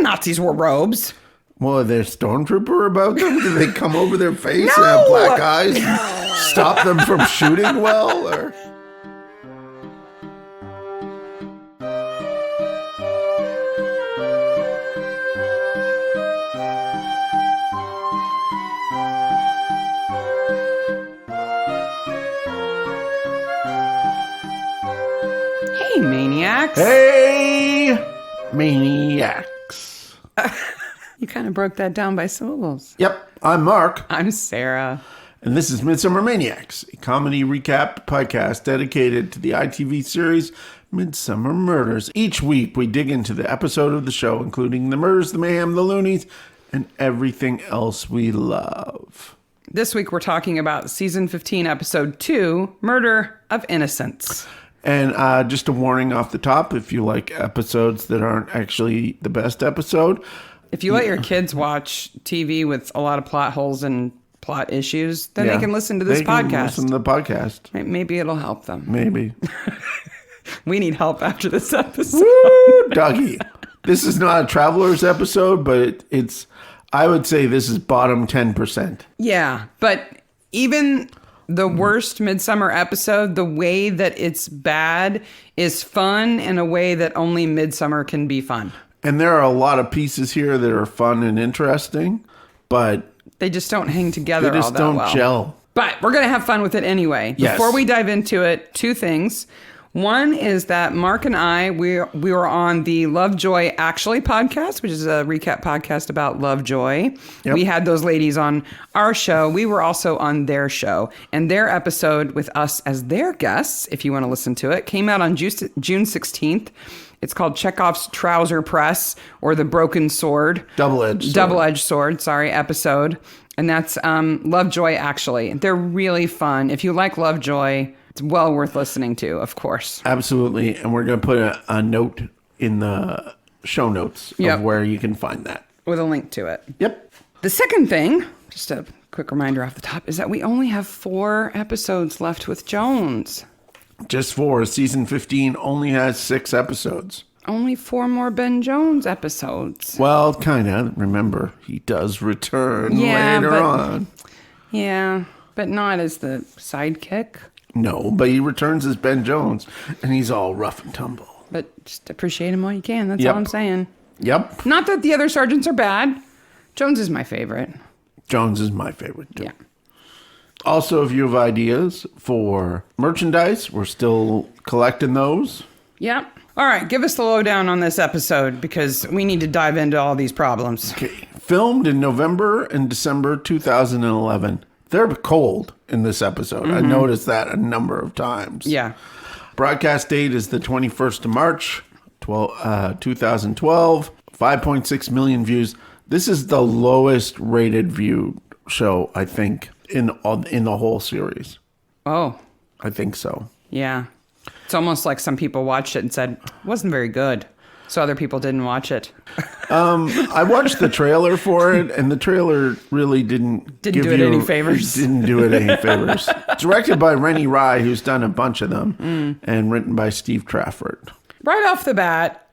Nazis wore robes. Well, are there stormtrooper about them? Do they come over their face and have black eyes and stop them from shooting well? Or... Hey, maniacs. Hey, maniacs. You kind of broke that down by syllables. Yep, I'm Mark. I'm Sarah. And this is Midsomer Maniacs, a comedy recap podcast dedicated to the ITV series Midsomer Murders. Each week, we dig into the episode of the show, including the murders, the mayhem, the loonies, and everything else we love. This week, we're talking about Season 15, Episode 2, Murder of Innocence. And just a warning off the top, if you like episodes that aren't actually the best episode. If you let your kids watch TV with a lot of plot holes and plot issues, then they can listen to this podcast. Can listen to the podcast. Maybe it'll help them. Maybe. We need help after this episode. Woo, doggy. This is not a Travelers episode, but it's, I would say this is bottom 10%. Yeah, but even the worst Midsomer episode, the way that it's bad is fun in a way that only Midsomer can be fun. And there are a lot of pieces here that are fun and interesting, but they just don't hang together all that well. They just don't gel. But we're going to have fun with it anyway. Yes. Before we dive into it, two things. One is that Mark and I, we were on the Lovejoy Actually podcast, which is a recap podcast about Lovejoy. Yep. We had those ladies on our show. We were also on their show. And their episode with us as their guests, if you want to listen to it, came out on June 16th. It's called Chekhov's Trouser Press, or The Broken Sword. Double-edged sword, episode. And that's Lovejoy Actually. They're really fun. If you like Lovejoy, it's well worth listening to, of course. Absolutely. And we're going to put a note in the show notes of where you can find that. With a link to it. Yep. The second thing, just a quick reminder off the top, is that we only have 4 episodes left with Jones. Just 4. Season 15 only has 6 episodes. Only 4 more Ben Jones episodes. Well, kind of. Remember, he does return later on. Yeah, but not as the sidekick. No, but he returns as Ben Jones, and he's all rough and tumble. But just appreciate him while you can. That's all I'm saying. Yep. Not that the other sergeants are bad. Jones is my favorite. Jones is my favorite, too. Yeah. Also, if you have ideas for merchandise, we're still collecting those. Yeah. All right, give us the lowdown on this episode, because we need to dive into all these problems. Okay. Filmed in November and December 2011. They're cold in this episode. I noticed that a number of times. Yeah. Broadcast date is the 21st of March, 2012. 5.6 million views. This is the lowest rated viewed show, I think, in the whole series. Oh. I think so. Yeah. It's almost like some people watched it and said, it wasn't very good. So other people didn't watch it. I watched the trailer for it, and the trailer really didn't do it any favors. Didn't do it any favors. Directed by Rennie Rye, who's done a bunch of them, and written by Steve Trafford. Right off the bat,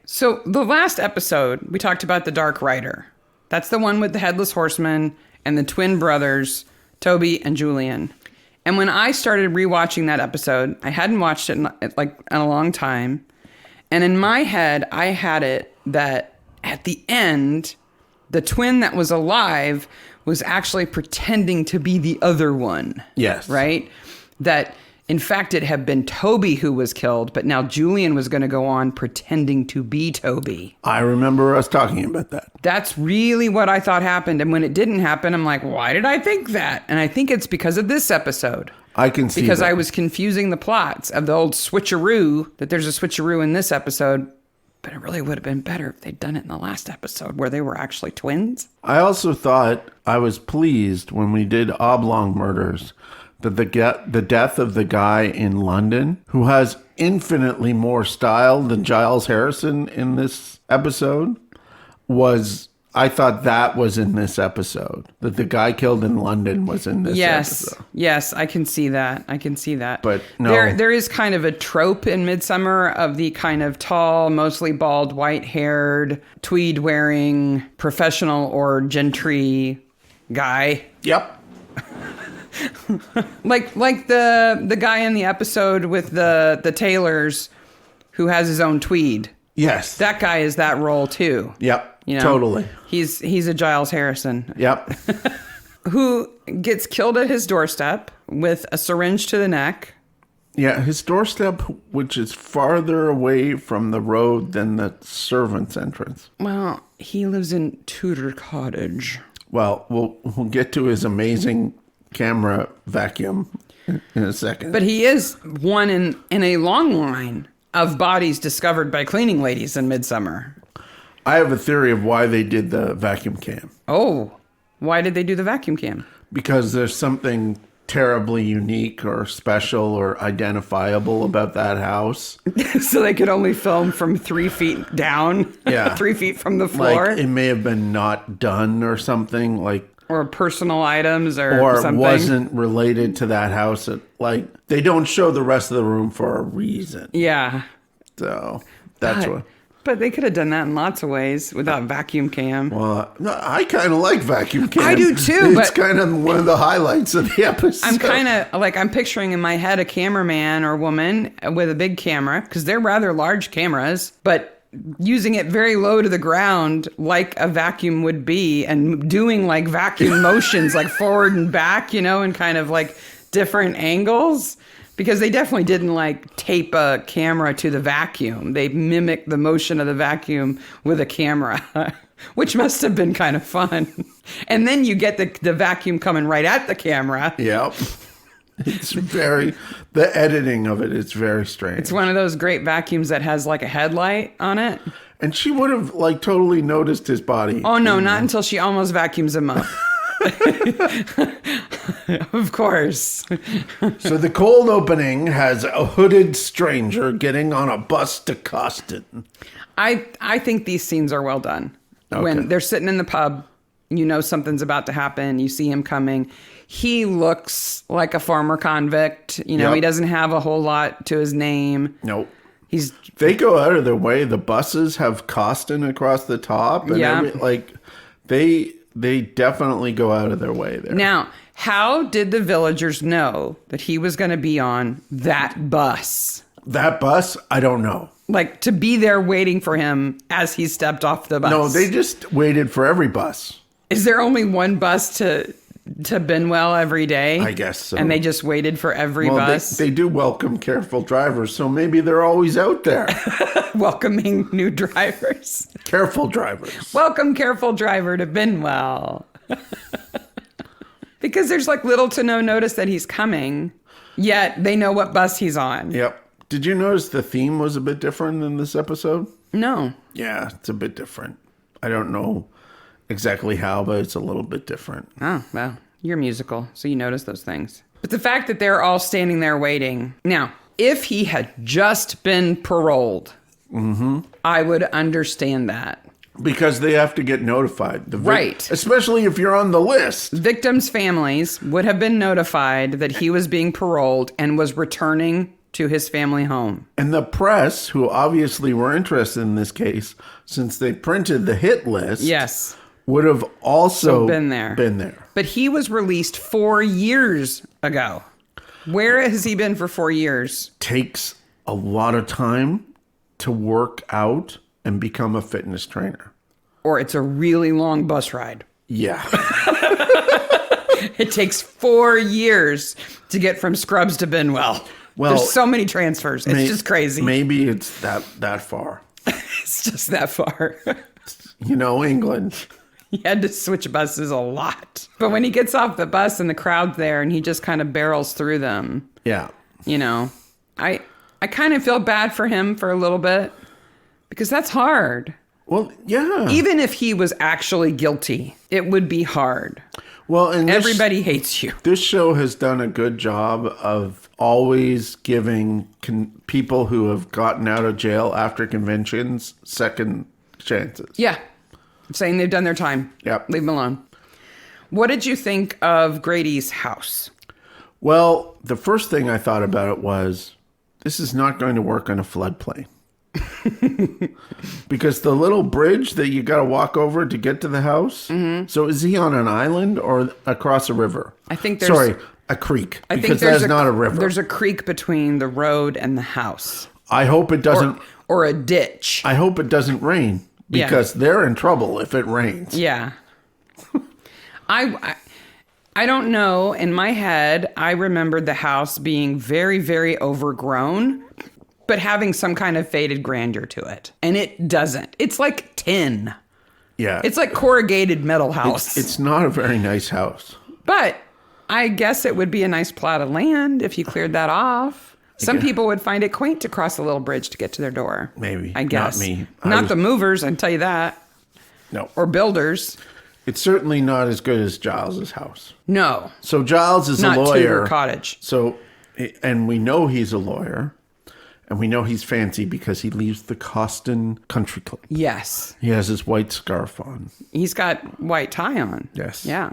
so the last episode, we talked about the Dark Rider. That's the one with the Headless Horseman and the twin brothers, Toby and Julian. And when I started rewatching that episode, I hadn't watched it in a long time. And in my head, I had it that at the end, the twin that was alive was actually pretending to be the other one. Yes. Right? That, in fact, it had been Toby who was killed, but now Julian was going to go on pretending to be Toby. I remember us talking about that. That's really what I thought happened. And when it didn't happen, I'm like, why did I think that? And I think it's because of this episode. I can see because that. I was confusing the plots of the old switcheroo, that there's a switcheroo in this episode, but it really would have been better if they'd done it in the last episode where they were actually twins. I also thought I was pleased when we did Oblong Murders that the death of the guy in London, who has infinitely more style than Giles Harrison in this episode, was I thought that was in this episode. That the guy killed in London was in this episode. Yes, I can see that. But no. There is kind of a trope in Midsomer of the kind of tall, mostly bald, white-haired, tweed-wearing, professional or gentry guy. Yep. like the guy in the episode with the tailors who has his own tweed. Yes. That guy is that role too. Yep. You know, totally. He's a Giles Harrison. Yep. Who gets killed at his doorstep with a syringe to the neck. Yeah, his doorstep, which is farther away from the road than the servant's entrance. Well, he lives in Tudor Cottage. Well, we'll get to his amazing camera vacuum in a second. But he is one in a long line of bodies discovered by cleaning ladies in Midsomer. I have a theory of why they did the vacuum cam. Oh, why did they do the vacuum cam? Because there's something terribly unique or special or identifiable about that house. So they could only film from 3 feet down? Yeah. 3 feet from the floor? Like, it may have been not done or something, like... Or personal items or something. Or wasn't related to that house. Like, they don't show the rest of the room for a reason. Yeah. So, that's what... But they could have done that in lots of ways without vacuum cam. Well, no, I kind of like vacuum cam. I do too. It's kind of one of the highlights of the episode. I'm kind of like, I'm picturing in my head a cameraman or woman with a big camera, because they're rather large cameras, but using it very low to the ground like a vacuum would be, and doing like vacuum motions like forward and back, you know, and kind of like different angles. Because they definitely didn't like tape a camera to the vacuum. They mimicked the motion of the vacuum with a camera, which must have been kind of fun. And then you get the vacuum coming right at the camera. Yep. It's the editing of it is very strange. It's one of those great vacuums that has like a headlight on it. And she would have like totally noticed his body. Oh no, not until she almost vacuums him up. Of course. So the cold opening has a hooded stranger getting on a bus to Coston. I think these scenes are well done. Okay. When they're sitting in the pub, you know something's about to happen. You see him coming. He looks like a former convict. You know, He doesn't have a whole lot to his name. Nope. They go out of their way. The buses have Coston across the top. And they definitely go out of their way there. Now, how did the villagers know that he was going to be on that bus? That bus? I don't know. Like, to be there waiting for him as he stepped off the bus. No, they just waited for every bus. Is there only one bus to Benwell every day? I guess so. And they just waited for every bus? They do welcome careful drivers, so maybe they're always out there. Welcoming new drivers. Careful drivers. Welcome, careful driver, to Benwell. Because there's like little to no notice that he's coming, yet they know what bus he's on. Yep. Did you notice the theme was a bit different in this episode? No. Yeah, it's a bit different. I don't know exactly how, but it's a little bit different. Oh, well, you're musical, so you notice those things. But the fact that they're all standing there waiting. Now, if he had just been paroled, I would understand that. Because they have to get notified. Right. Especially if you're on the list. Victims' families would have been notified that he was being paroled and was returning to his family home. And the press, who obviously were interested in this case, since they printed the hit list, yes, would have also been there. But he was released 4 years ago. Where has he been for 4 years? Takes a lot of time to work out and become a fitness trainer. Or it's a really long bus ride. Yeah. It takes 4 years to get from Scrubs to Benwell. Well, there's so many transfers. It's just crazy. Maybe it's that far. It's just that far. You know, England. He had to switch buses a lot. But when he gets off the bus and the crowd's there and he just kind of barrels through them. Yeah. You know, I kind of feel bad for him for a little bit because that's hard. Well, yeah. Even if he was actually guilty, it would be hard. Well, and everybody hates you. This show has done a good job of always giving people who have gotten out of jail after convictions second chances. Yeah. saying they've done their time. Yep. Leave them alone. What did you think of Grady's house? Well, the first thing I thought about it was, this is not going to work on a floodplain. Because the little bridge that you got to walk over to get to the house. Mm-hmm. So is he on an island or across a river? I think there's... Sorry, a creek. I because think there's that's not a river. There's a creek between the road and the house. I hope it doesn't... Or a ditch. I hope it doesn't rain. Because they're in trouble if it rains. Yeah. I don't know. In my head, I remembered the house being very, very overgrown, but having some kind of faded grandeur to it. And it doesn't. It's like tin. Yeah. It's like corrugated metal house. It's not a very nice house. But I guess it would be a nice plot of land if you cleared that off. Some people would find it quaint to cross a little bridge to get to their door. Maybe. I guess. Not me. Not the movers, I can tell you that. No. Or builders. It's certainly not as good as Giles's house. No. So Giles is not a lawyer. Hoover cottage. So, and we know he's a lawyer. And we know he's fancy because he leaves the Coston Country Club. Yes. He has his white scarf on. He's got white tie on. Yes. Yeah.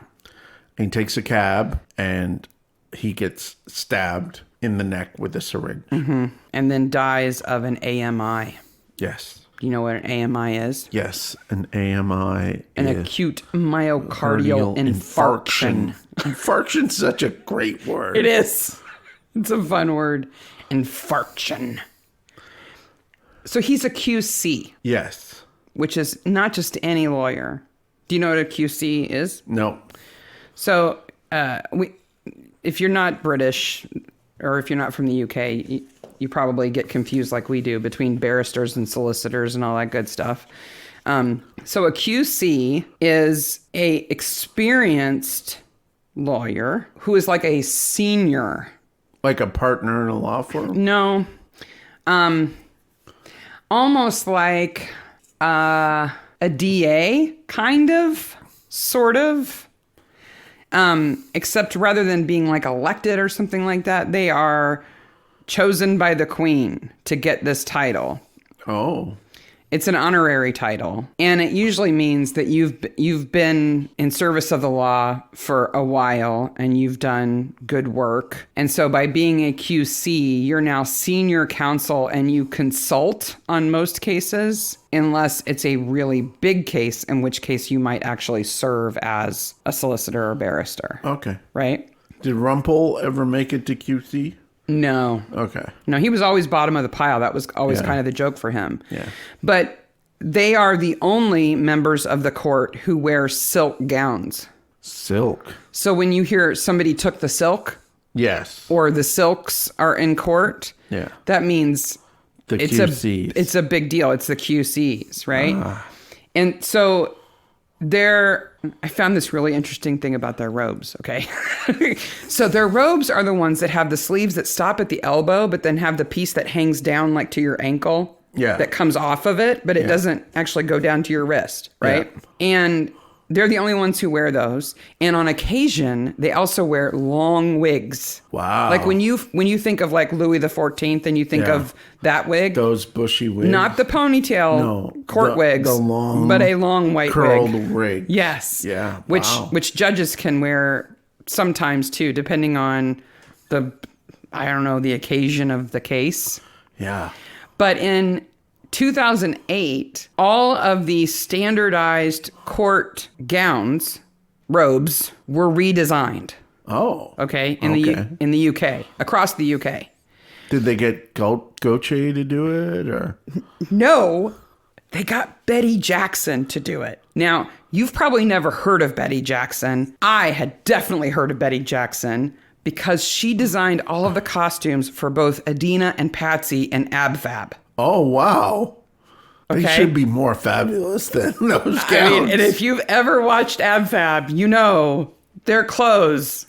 And he takes a cab and he gets stabbed in the neck with a syringe. Mm-hmm. And then dies of an AMI. Yes. Do you know what an AMI is? Yes. An AMI An acute myocardial infarction. Infarction's such a great word. It is. It's a fun word. Infarction. So he's a QC. Yes. Which is not just any lawyer. Do you know what a QC is? No. So if you're not British or if you're not from the UK, you probably get confused like we do between barristers and solicitors and all that good stuff. So a QC is a experienced lawyer who is like a senior. Like a partner in a law firm? No. Almost like a DA, kind of, sort of. Except rather than being like elected or something like that, they are chosen by the Queen to get this title. Oh. It's an honorary title, and it usually means that you've been in service of the law for a while and you've done good work. And so by being a QC, you're now senior counsel and you consult on most cases, unless it's a really big case, in which case you might actually serve as a solicitor or barrister. Okay. Right? Did Rumpel ever make it to QC? No. Okay. No, he was always bottom of the pile. That was always kind of the joke for him. Yeah. But they are the only members of the court who wear silk gowns. Silk. So when you hear somebody took the silk, yes, or the silks are in court, yeah, that means it's a big deal. It's the QCs, right? And so I found this really interesting thing about their robes, okay? So their robes are the ones that have the sleeves that stop at the elbow, but then have the piece that hangs down like to your ankle. Yeah. That comes off of it, but it doesn't actually go down to your wrist, right? Yeah. And they're the only ones who wear those. And on occasion, they also wear long wigs. Wow. Like when you think of like Louis XIV and you think of that wig. Those bushy wigs. Not the ponytail court wigs. The long, but a long white curled wig. Yes. Yeah. Which judges can wear sometimes too, depending on the occasion of the case. Yeah. But in 2008, all of the standardized court gowns, robes, were redesigned. Oh. Okay. In the UK, across the UK. Did they get Gautier to do it, or? No, they got Betty Jackson to do it. Now, you've probably never heard of Betty Jackson. I had definitely heard of Betty Jackson because she designed all of the costumes for both Adina and Patsy and Ab Fab. Oh, wow. They should be more fabulous than those gowns. I mean, and if you've ever watched Ab Fab, you know their clothes,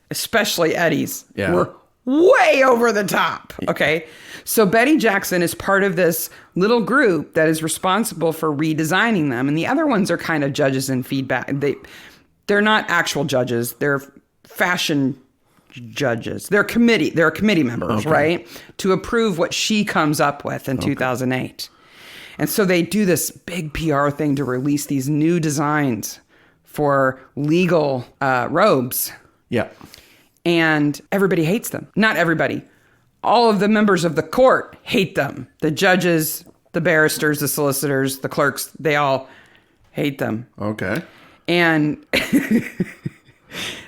especially Eddie's, were way over the top. Okay. So Betty Jackson is part of this little group that is responsible for redesigning them. And the other ones are kind of judges and feedback. They're not actual judges. They're fashion judges. They're committee members, right? To approve what she comes up with in 2008. And so they do this big PR thing to release these new designs for legal robes. Yeah. And everybody hates them. Not everybody. All of the members of the court hate them. The judges, the barristers, the solicitors, the clerks, they all hate them. Okay. And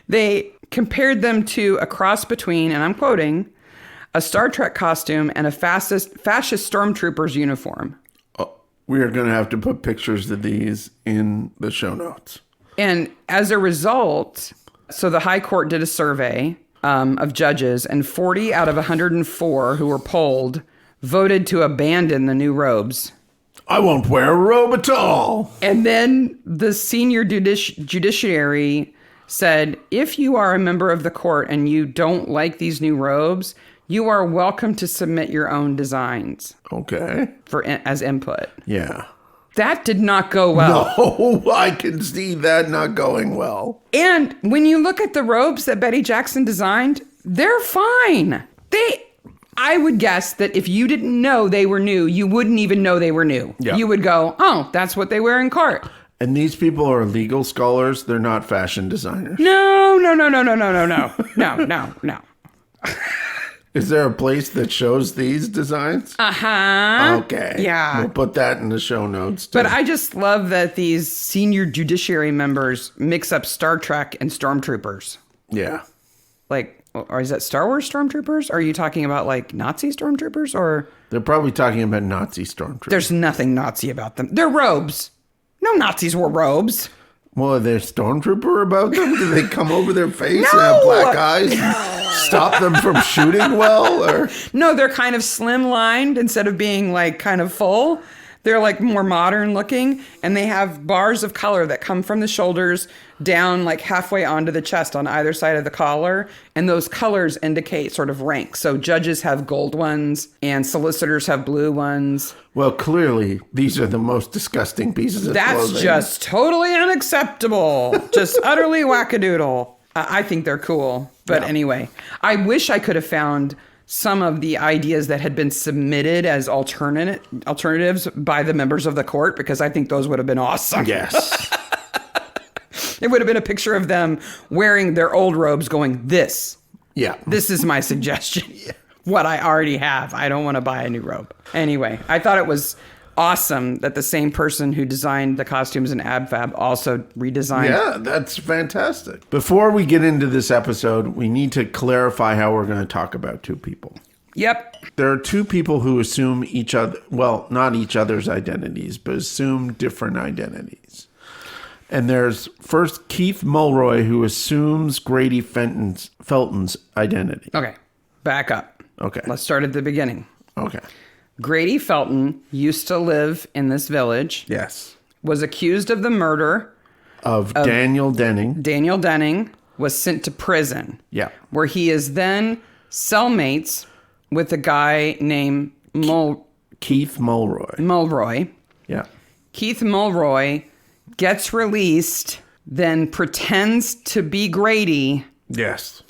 they compared them to a cross between, and I'm quoting, a Star Trek costume and a fascist stormtrooper's uniform. Oh, we are going to have to put pictures of these in the show notes. And as a result, so the High Court did a survey of judges, and 40 out of 104 who were polled voted to abandon the new robes. I won't wear a robe at all. And then the senior judiciary said, if you are a member of the court and you don't like these new robes, you are welcome to submit your own designs. Okay. As input. Yeah. That did not go well. No, I can see that not going well. And when you look at the robes that Betty Jackson designed, they're fine. I would guess that if you didn't know they were new, you wouldn't even know they were new. Yeah. You would go, oh, that's what they wear in court. And these people are legal scholars. They're not fashion designers. No. Is there a place that shows these designs? Uh-huh. Okay. Yeah. We'll put that in the show notes, too. But I just love that these senior judiciary members mix up Star Trek and stormtroopers. Yeah. Like, or is that Star Wars stormtroopers? Are you talking about like Nazi stormtroopers or? They're probably talking about Nazi stormtroopers. There's nothing Nazi about them. They're robes. No Nazis wore robes. Well, are there stormtrooper about them? Do they come over their face and have black eyes and stop them from shooting well? Or no, they're kind of slim-lined instead of being like kind of full. They're like more modern looking, and they have bars of color that come from the shoulders down like halfway onto the chest on either side of the collar. And those colors indicate sort of rank. So judges have gold ones and solicitors have blue ones. Well, clearly, these are the most disgusting pieces of clothing. That's just totally unacceptable. Just utterly wackadoodle. I think they're cool. But anyway, I wish I could have found some of the ideas that had been submitted as alternatives by the members of the court, because I think those would have been awesome. Yes. It would have been a picture of them wearing their old robes going, this is my suggestion. What I already have. I don't want to buy a new robe. Anyway, I thought it was awesome that the same person who designed the costumes in AbFab also redesigned. Yeah, that's fantastic. Before we get into this episode, we need to clarify how we're going to talk about two people. Yep. There are two people who assume each other, well, not each other's identities, but assume different identities. And there's first Keith Mulroy, who assumes Grady Felton's identity. Okay, back up. Okay. Let's start at the beginning. Okay. Grady Felton used to live in this village. Yes. Was accused of the murder of Daniel Denning. Daniel Denning was sent to prison. Yeah. Where he is then cellmates with a guy named Keith Mulroy. Mulroy. Yeah. Keith Mulroy gets released, then pretends to be Grady. Yes.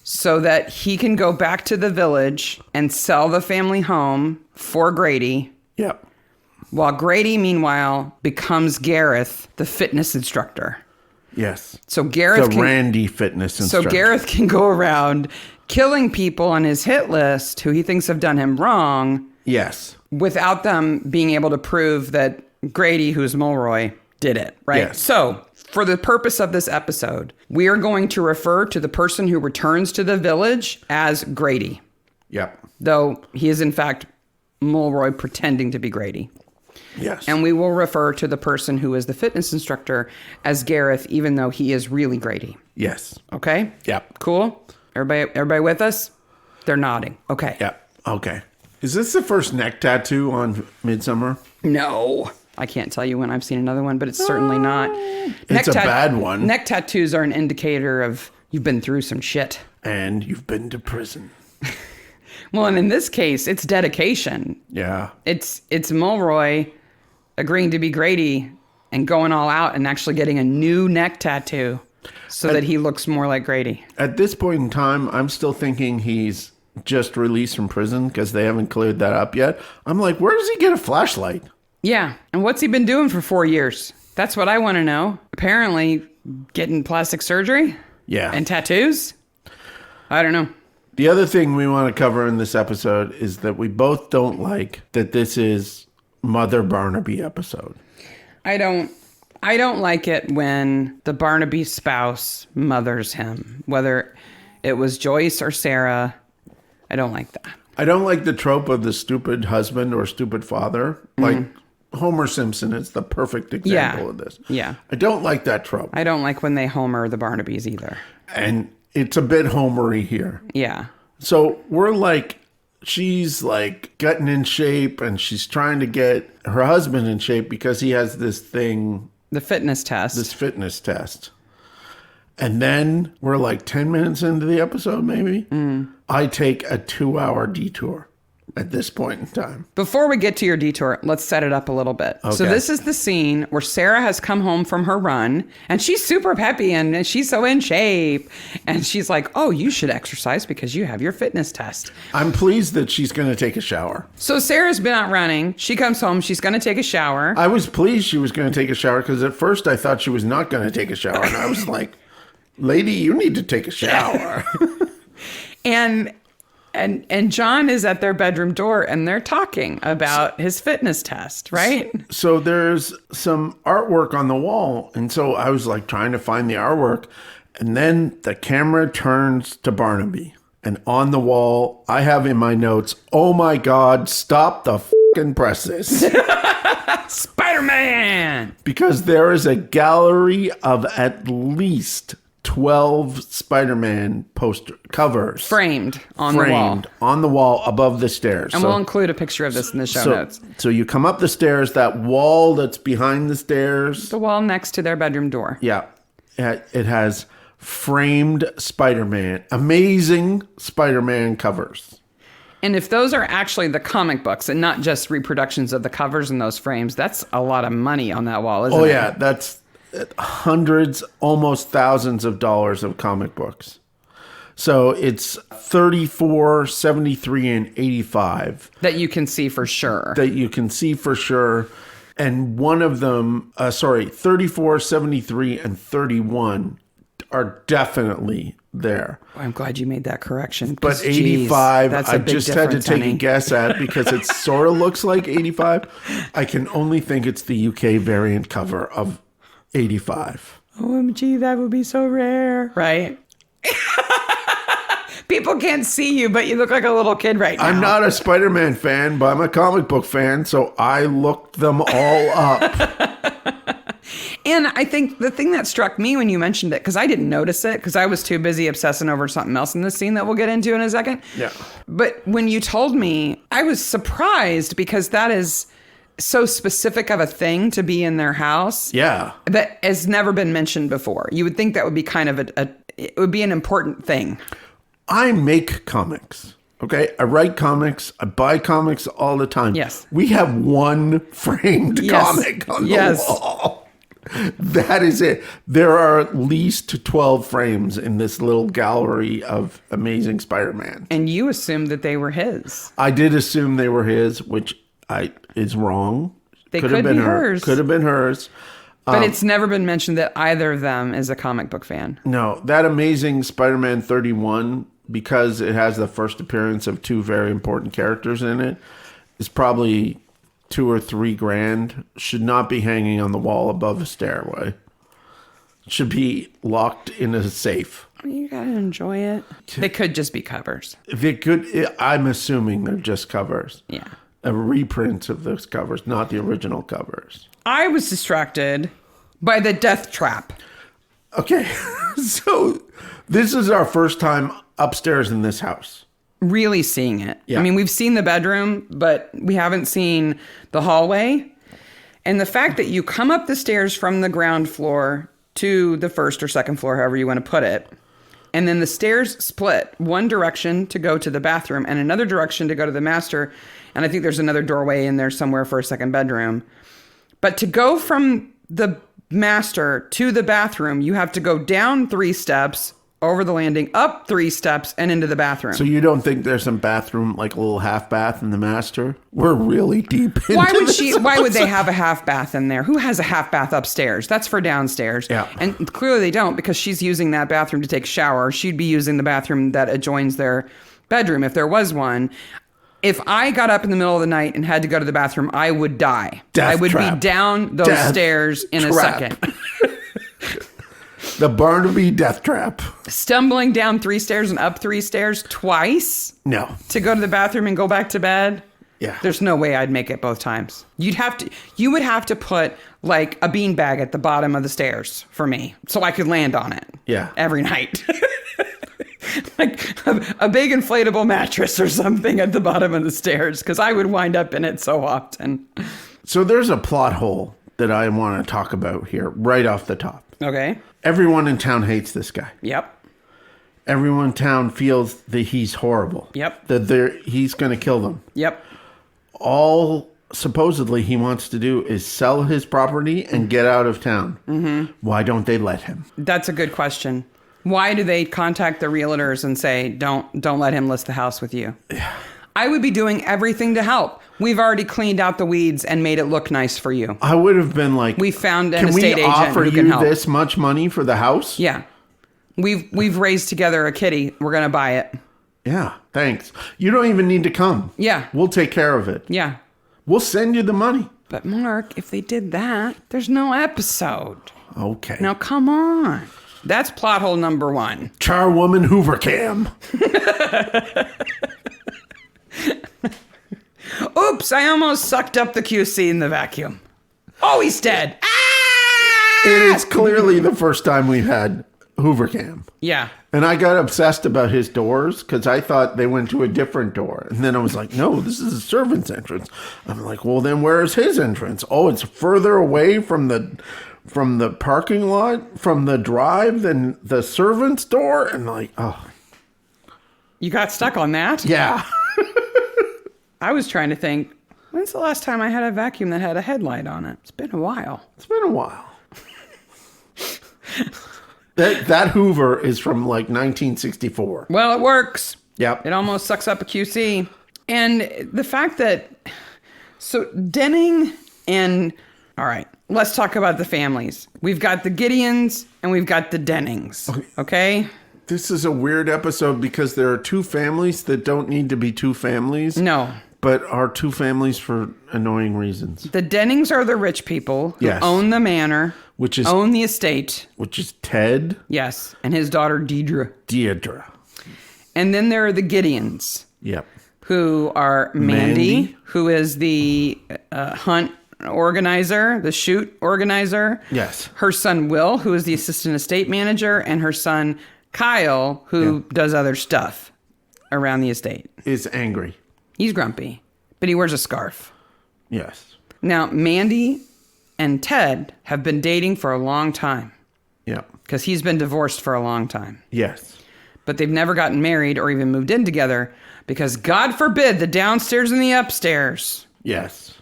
So that he can go back to the village and sell the family home for Grady. Yep. While Grady, meanwhile, becomes Gareth, the fitness instructor. Yes. So Gareth Randy fitness instructor. So Gareth can go around killing people on his hit list who he thinks have done him wrong. Yes. Without them being able to prove that Grady, who's Mulroy, did it, right? Yes. So, for the purpose of this episode, we are going to refer to the person who returns to the village as Grady. Yep. Though he is, in fact, Mulroy pretending to be Grady. Yes. And we will refer to the person who is the fitness instructor as Gareth, even though he is really Grady. Yes. Okay? Yep. Cool? Everybody with us? They're nodding. Okay. Yep. Okay. Is this the first neck tattoo on Midsomer? No. I can't tell you when I've seen another one, but it's certainly not. It's a bad one. Neck tattoos are an indicator of you've been through some shit. And you've been to prison. Well, and in this case, it's dedication. Yeah. It's Mulroy agreeing to be Grady and going all out and actually getting a new neck tattoo so that he looks more like Grady. At this point in time, I'm still thinking he's just released from prison because they haven't cleared that up yet. I'm like, where does he get a flashlight? Yeah. And what's he been doing for 4 years? That's what I want to know. Apparently getting plastic surgery. Yeah. And tattoos. I don't know. The other thing we want to cover in this episode is that we both don't like that this is Mother Barnaby episode. I don't like it when the Barnaby spouse mothers him, whether it was Joyce or Sarah. I don't like that. I don't like the trope of the stupid husband or stupid father. Like Homer Simpson is the perfect example of this. Yeah. I don't like that trope. I don't like when they Homer the Barnabys either. And it's a bit Homery here. Yeah. So we're like, she's like getting in shape and she's trying to get her husband in shape because he has this thing. The fitness test. This fitness test. And then we're like 10 minutes into the episode, maybe. I take a 2-hour detour at this point in time. Before we get to your detour, let's set it up a little bit. Okay. So this is the scene where Sarah has come home from her run and she's super peppy and she's so in shape. And she's like, oh, you should exercise because you have your fitness test. I'm pleased that she's going to take a shower. So Sarah's been out running. She comes home. She's going to take a shower. I was pleased she was going to take a shower because at first I thought she was not going to take a shower. And I was like, lady, you need to take a shower. And John is at their bedroom door and they're talking about his fitness test, right? So there's some artwork on the wall. And so I was like trying to find the artwork. And then the camera turns to Barnaby. And on the wall, I have in my notes, oh my God, stop the fucking presses. Spider-Man! Because there is a gallery of at least 12 Spider-Man poster covers. Framed on the wall above the stairs. And we'll include a picture of this in the show notes. So you come up the stairs, that wall that's behind the stairs. The wall next to their bedroom door. Yeah. It has framed Spider-Man, amazing Spider-Man covers. And if those are actually the comic books and not just reproductions of the covers in those frames, that's a lot of money on that wall, isn't it? Oh, yeah. That's hundreds, almost thousands of dollars of comic books. So it's 34, 73, and 85. That you can see for sure. And one of them, 34, 73, and 31 are definitely there. Oh, I'm glad you made that correction. But 85, I just had to take a guess at because it sort of looks like 85. I can only think it's the UK variant cover of 85. OMG, that would be so rare. Right? People can't see you, but you look like a little kid right now. I'm not a Spider-Man fan, but I'm a comic book fan, so I looked them all up. And I think the thing that struck me when you mentioned it, because I didn't notice it, because I was too busy obsessing over something else in this scene that we'll get into in a second. Yeah. But when you told me, I was surprised because that is so specific of a thing to be in their house. Yeah. That has never been mentioned before. You would think that would be kind of it would be an important thing. I make comics. Okay, I write comics. I buy comics all the time. Yes. We have one framed comic on the wall. That is it. There are at least 12 frames in this little gallery of Amazing Spider-Man. And you assumed that they were his. I did assume they were his, which is wrong. They could be hers. Could have been hers. But it's never been mentioned that either of them is a comic book fan. No, that Amazing Spider-Man 31, because it has the first appearance of two very important characters in it, is probably $2,000 or $3,000. Should not be hanging on the wall above a stairway. Should be locked in a safe. You gotta enjoy it. They could just be covers. I'm assuming they're just covers. Yeah. A reprint of those covers, not the original covers. I was distracted by the death trap. Okay, so this is our first time upstairs in this house. Really seeing it. Yeah. I mean, we've seen the bedroom, but we haven't seen the hallway. And the fact that you come up the stairs from the ground floor to the first or second floor, however you want to put it, and then the stairs split one direction to go to the bathroom and another direction to go to the master. And I think there's another doorway in there somewhere for a second bedroom. But to go from the master to the bathroom, you have to go down 3 steps, over the landing, up 3 steps, and into the bathroom. So you don't think there's some bathroom, like a little half bath in the master? We're really deep into Why would they have a half bath in there? Who has a half bath upstairs? That's for downstairs. Yeah. And clearly they don't, because she's using that bathroom to take a shower. She'd be using the bathroom that adjoins their bedroom if there was one. If I got up in the middle of the night and had to go to the bathroom, I would die. I would be down those stairs in a second. The Barnaby death trap. Stumbling down 3 stairs and up 3 stairs twice? No. To go to the bathroom and go back to bed? Yeah. There's no way I'd make it both times. You would have to put like a beanbag at the bottom of the stairs for me so I could land on it. Yeah. Every night. Like a big inflatable mattress or something at the bottom of the stairs, because I would wind up in it so often. So there's a plot hole that I want to talk about here right off the top. Okay. Everyone in town hates this guy. Yep. Everyone in town feels that he's horrible. Yep. That he's going to kill them. Yep. All supposedly he wants to do is sell his property and get out of town. Mm-hmm. Why don't they let him? That's a good question. Why do they contact the realtors and say, don't let him list the house with you? Yeah. I would be doing everything to help. We've already cleaned out the weeds and made it look nice for you. I would have been like, we found an estate agent who can help. Can we offer you this much money for the house? Yeah. We've raised together a kitty. We're going to buy it. Yeah, thanks. You don't even need to come. Yeah. We'll take care of it. Yeah. We'll send you the money. But Mark, if they did that, there's no episode. Okay. Now, come on. That's plot hole number 1. Charwoman Hoover cam. Oops, I almost sucked up the QC in the vacuum. Oh, he's dead. Ah! It is clearly the first time we've had Hoover cam. Yeah. And I got obsessed about his doors because I thought they went to a different door. And then I was like, no, this is a servant's entrance. I'm like, well, then where's his entrance? Oh, it's further away from the parking lot, from the drive than the servant's door. And like, oh. You got stuck on that? Yeah. I was trying to think, when's the last time I had a vacuum that had a headlight on it? It's been a while. That Hoover is from like 1964. Well, it works. Yep. It almost sucks up a QC. And the fact that, so Denning and, all right, let's talk about the families. We've got the Gideons and we've got the Dennings. Okay? This is a weird episode because there are 2 families that don't need to be 2 families. No. But are 2 families for annoying reasons. The Dennings are the rich people who own the manor, own the estate. Which is Ted. Yes, and his daughter Deirdre. And then there are the Gideons. Yep. Who are Mandy, who is the hunt organizer, the shoot organizer. Yes. Her son Will, who is the assistant estate manager, and her son Kyle, who does other stuff around the estate. Is angry. He's grumpy, but he wears a scarf. Yes. Now, Mandy and Ted have been dating for a long time. Yeah. Because he's been divorced for a long time. Yes. But they've never gotten married or even moved in together because God forbid the downstairs and the upstairs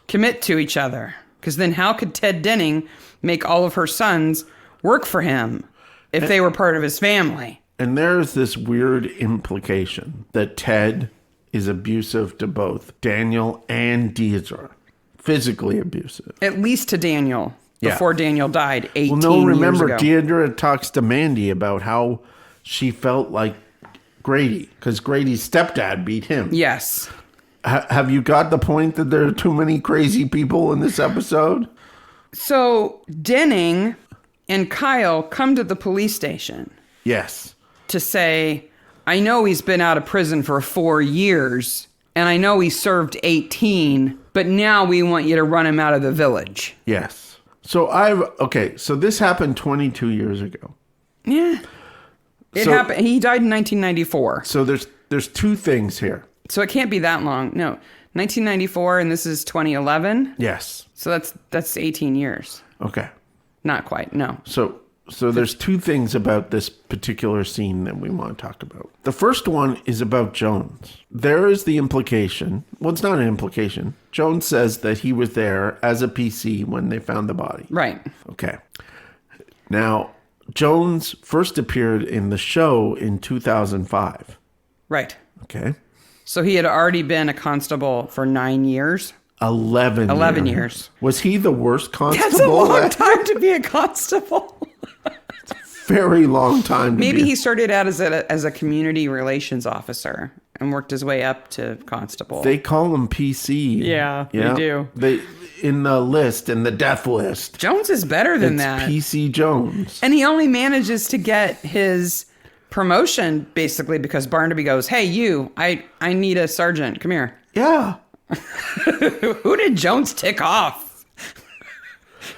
commit to each other. Because then how could Ted Denning make all of her sons work for him if they were part of his family? And there's this weird implication that Ted is abusive to both Daniel and Deirdre. Physically abusive. At least to Daniel. Before Daniel died 18 years ago. Well, no, remember, Deirdre talks to Mandy about how she felt like Grady, because Grady's stepdad beat him. Yes. Have you got the point that there are too many crazy people in this episode? So, Denning and Kyle come to the police station. Yes. To say, I know he's been out of prison for 4 years, and I know he served 18, but now we want you to run him out of the village. Yes. So so this happened 22 years ago. Yeah. It happened. He died in 1994. So there's 2 things here. So it can't be that long. No. 1994 and this is 2011? Yes. So that's 18 years. Okay. Not quite. No. So there's 2 things about this particular scene that we want to talk about. The first one is about Jones. There is the implication. Well, it's not an implication. Jones says that he was there as a PC when they found the body. Right. Okay. Now, Jones first appeared in the show in 2005. Right. Okay. So he had already been a constable for 9 years. 11 years. Was he the worst constable? That's a long time to be a constable. Very long time. Maybe he started out as a community relations officer and worked his way up to constable. They call him PC. Yeah, they do. They in the list, in the death list. Jones is better than that. PC Jones. And he only manages to get his promotion basically because Barnaby goes, "Hey, you, I need a sergeant. Come here." Yeah. Who did Jones tick off?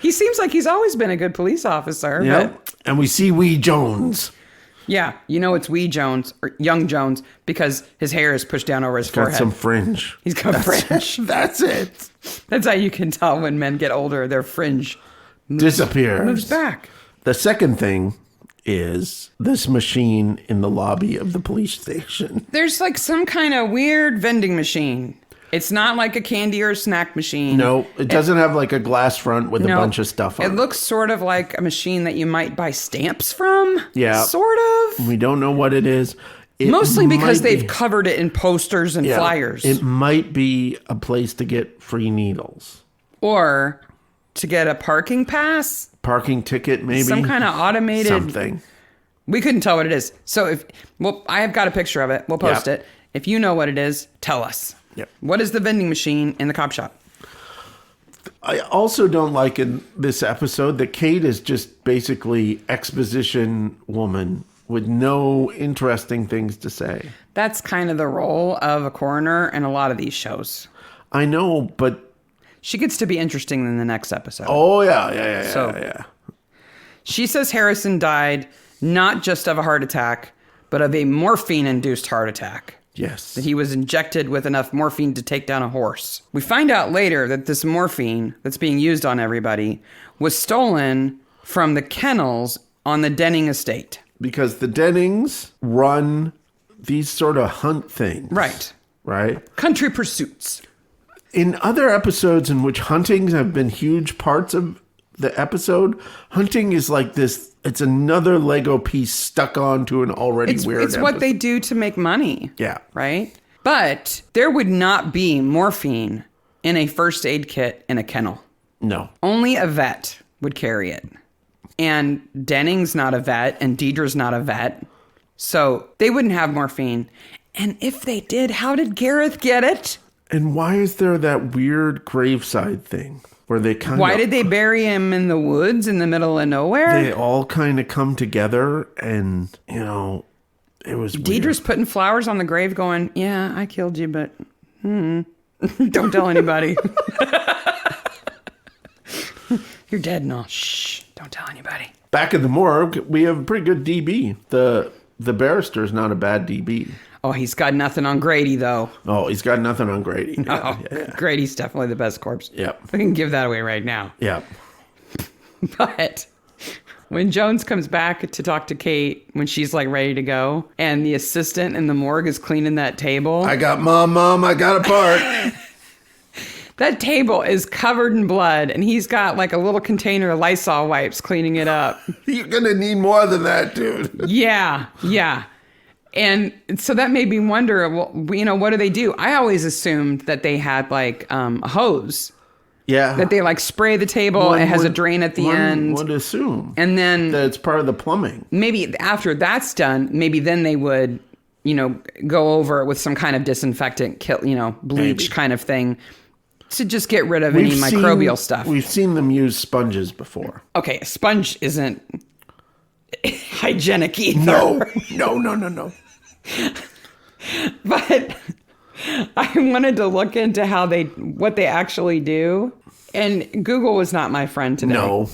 He seems like he's always been a good police officer. Yeah. But And we see Wee Jones. yeah, it's Wee Jones or Young Jones because his hair is pushed down over his forehead. Got some fringe. He's got fringe. That's it. That's how you can tell when men get older. Their fringe Disappears. moves back. The second thing is this machine in the lobby of the police station. There's like some kind of weird vending machine. It's not like a candy or a snack machine. No, it doesn't have like a glass front with a bunch of stuff on it. It looks sort of like a machine that you might buy stamps from. Yeah. Sort of. We don't know what it is. It Mostly because might they've be- covered it in posters and flyers. It might be a place to get free needles. Or to get a parking pass. Parking ticket, maybe. Some kind of automated. Something. We couldn't tell what it is. So I have got a picture of it. We'll post it. If you know what it is, tell us. Yep. What is the vending machine in the cop shop? I also don't like in this episode that Kate is just basically exposition woman with no interesting things to say. That's kind of the role of a coroner in a lot of these shows. I know, but... She gets to be interesting in the next episode. Oh, yeah. She says Harrison died not just of a heart attack, but of a morphine-induced heart attack. Yes. That he was injected with enough morphine to take down a horse. We find out later that this morphine that's being used on everybody was stolen from the kennels on the Denning estate. Because the Dennings run these sort of hunt things. Right. Right? Country pursuits. In other episodes in which huntings have been huge parts of the episode, hunting is like this, it's another Lego piece stuck onto an already weird It's episode. what they do to make money. Yeah. Right? But there would not be morphine in a first aid kit in a kennel. No. Only a vet would carry it. And Denning's not a vet, and Deidre's not a vet. So they wouldn't have morphine. And if they did, how did Gareth get it? And why is there that weird graveside thing where they kind of... Why did they bury him in the woods in the middle of nowhere? They all kind of come together and, you know, it was Deidre's putting flowers on the grave going, yeah, I killed you, but don't tell anybody. You're dead and all. Shh, don't tell anybody. Back in the morgue, we have a pretty good DB. The barrister's not a bad DB. Oh, he's got nothing on Grady, though. Oh, he's got nothing on Grady. Yeah. Grady's definitely the best corpse. Yep. We can give that away right now. Yep. But when Jones comes back to talk to Kate, when she's like ready to go, and the assistant in the morgue is cleaning that table. I got mom, I got a part. That table is covered in blood, and he's got like a little container of Lysol wipes cleaning it up. You're going to need more than that, dude. Yeah. And so that made me wonder, well, you know, what do they do? I always assumed that they had like a hose. Yeah. That they like spray the table. It has a drain at the end. One would assume. And then that it's part of the plumbing. Maybe after that's done, maybe then they would, you know, go over it with some kind of disinfectant, bleach kind of thing to just get rid of any microbial stuff. We've seen them use sponges before. Okay, a sponge isn't hygienic either. No. But I wanted to look into what they actually do. And Google was not my friend today. No.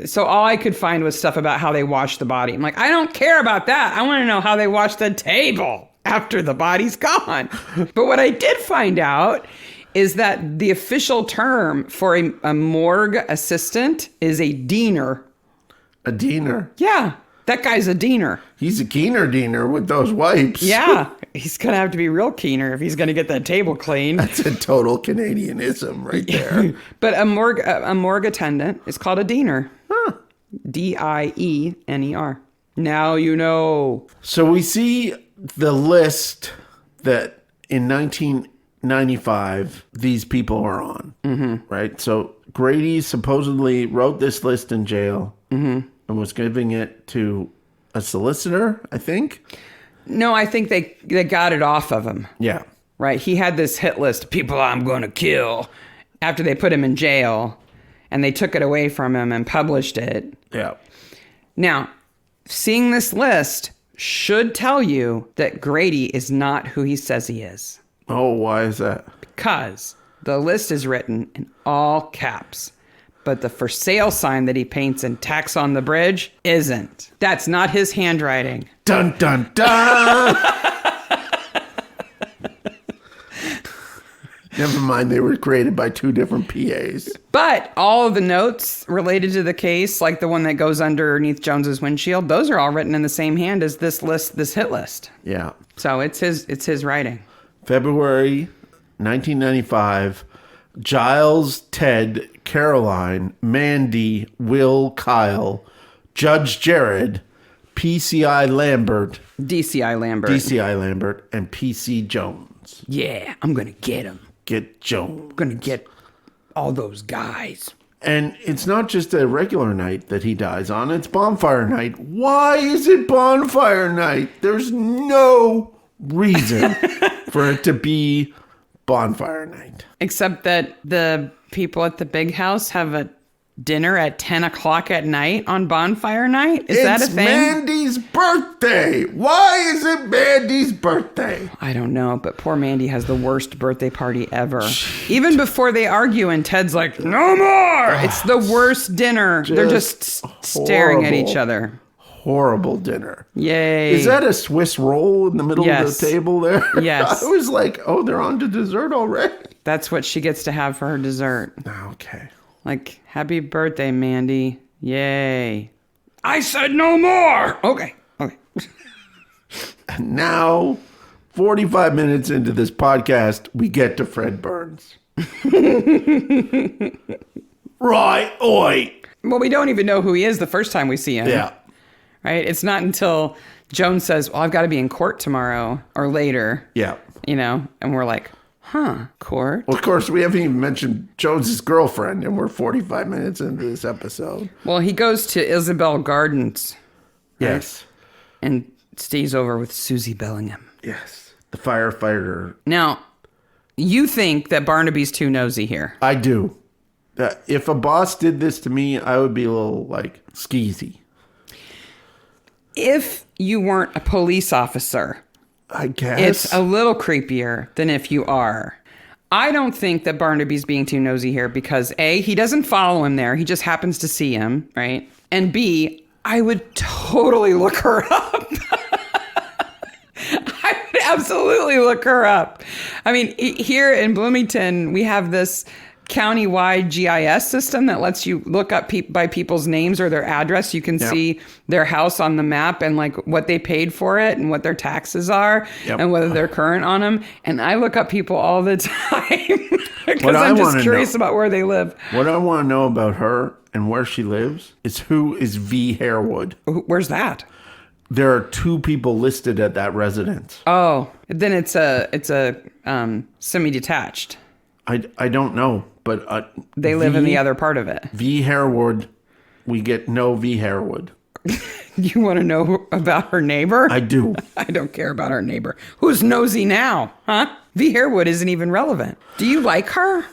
So all I could find was stuff about how they wash the body. I'm like, I don't care about that. I want to know how they wash the table after the body's gone. But what I did find out is that the official term for a morgue assistant is a diener. A diener? Yeah, that guy's a diener. He's a keener diener with those wipes. Yeah, he's going to have to be real keener if he's going to get that table clean. That's a total Canadianism right there. But a morgue attendant is called a diener. Huh. Diener. Now you know. So we see the list that in 1995 these people are on, right? So Grady supposedly wrote this list in jail and was giving it to a solicitor, I think. No, I think they got it off of him. Yeah. Right? He had this hit list of people I'm going to kill after they put him in jail, and they took it away from him and published it. Yeah. Now, seeing this list should tell you that Grady is not who he says he is. Oh, why is that? Because the list is written in all caps, but the for sale sign that he paints and tacks on the bridge isn't. That's not his handwriting. Dun, dun, dun! Never mind, they were created by two different PAs. But all of the notes related to the case, like the one that goes underneath Jones's windshield, those are all written in the same hand as this list, this hit list. Yeah. So it's his writing. February 1995, Giles, Ted, Caroline, Mandy, Will, Kyle, Judge Jared, PCI Lambert, DCI Lambert, and PC Jones. Yeah, I'm going to get him. Get Jones. I'm going to get all those guys. And it's not just a regular night that he dies on, it's bonfire night. Why is it bonfire night? There's no reason for it to be bonfire night. Except that the people at the big house have a dinner at 10 o'clock at night on bonfire night? Is that a thing? It's Mandy's birthday. Why is it Mandy's birthday? I don't know, but poor Mandy has the worst birthday party ever. Even before they argue and Ted's like, no more! It's the worst dinner. They're just staring at each other. Horrible dinner. Yay. Is that a Swiss roll in the middle of the table there? Yes. I was like, oh, they're on to dessert already? That's what she gets to have for her dessert. Okay. Like, happy birthday, Mandy. Yay. I said no more. Okay. And now, 45 minutes into this podcast, we get to Fred Burns. Right, oi. Well, we don't even know who he is the first time we see him. Yeah. Right? It's not until Jones says, well, I've got to be in court tomorrow or later. Yeah. You know, and we're like, court? Well, of course, we haven't even mentioned Jones's girlfriend, and we're 45 minutes into this episode. Well, he goes to Isabel Gardens. Right? Yes. And stays over with Susie Bellingham. Yes. The firefighter. Now, you think that Barnaby's too nosy here. I do. If a boss did this to me, I would be a little, skeezy. If you weren't a police officer, I guess. it's a little creepier than if you are. I don't think that Barnaby's being too nosy here because A, he doesn't follow him there. He just happens to see him, right? And B, I would totally look her up. I would absolutely look her up. I mean, here in Bloomington, we have this county-wide GIS system that lets you look up by people's names or their address. You can see their house on the map and what they paid for it and what their taxes are and whether they're current on them. And I look up people all the time because I'm just curious about where they live. What I want to know about her and where she lives is who is V. Harewood. Where's that? There are two people listed at that residence. Oh, then it's a semi-detached. I don't know, but they live in the other part of it. V. Harewood, we get no V. Harewood. You want to know about her neighbor? I do. I don't care about her neighbor. Who's nosy now, huh? V. Harewood isn't even relevant. Do you like her?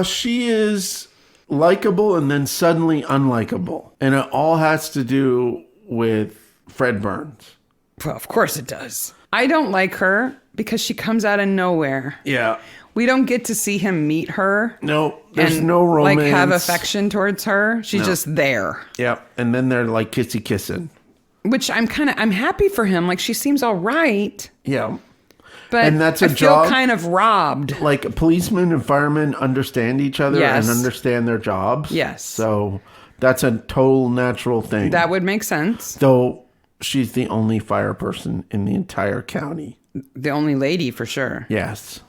She is likable and then suddenly unlikable. And it all has to do with Fred Burns. Well, of course it does. I don't like her because she comes out of nowhere. Yeah. We don't get to see him meet her. No, there's no romance. Have affection towards her. She's just there. Yeah, and then they're kissing. Which I'm happy for him. She seems all right. Yeah. But and that's I feel kind of robbed. Policemen and firemen understand each other and understand their jobs. Yes. So that's a total natural thing. That would make sense. Though she's the only fire person in the entire county. The only lady for sure. Yes.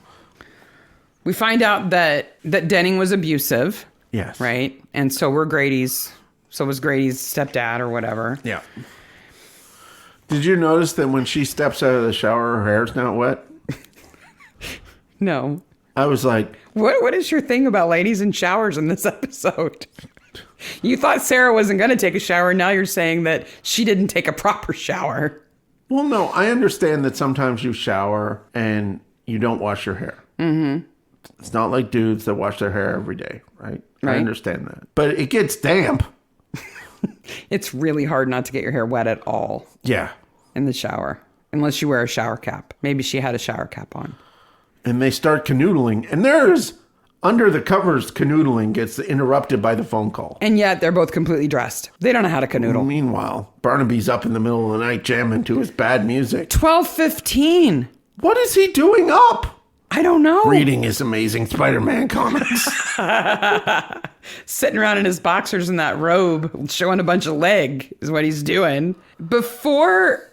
We find out that Denning was abusive. Yes. Right? And so were Grady's So was Grady's stepdad or whatever. Yeah. Did you notice that when she steps out of the shower, her hair's not wet? No. I was like... What is your thing about ladies in showers in this episode? You thought Sarah wasn't going to take a shower. Now you're saying that she didn't take a proper shower. Well, no, I understand that sometimes you shower and you don't wash your hair. Mm-hmm. It's not like dudes that wash their hair every day, right? I understand that. But it gets damp. It's really hard not to get your hair wet at all. Yeah. In the shower. Unless you wear a shower cap. Maybe she had a shower cap on. And they start canoodling. And there's under the covers canoodling gets interrupted by the phone call. And yet they're both completely dressed. They don't know how to canoodle. Meanwhile, Barnaby's up in the middle of the night jamming to his bad music. 12:15. What is he doing up? I don't know. Reading his Amazing Spider-Man comics. Sitting around in his boxers in that robe, showing a bunch of leg is what he's doing. Before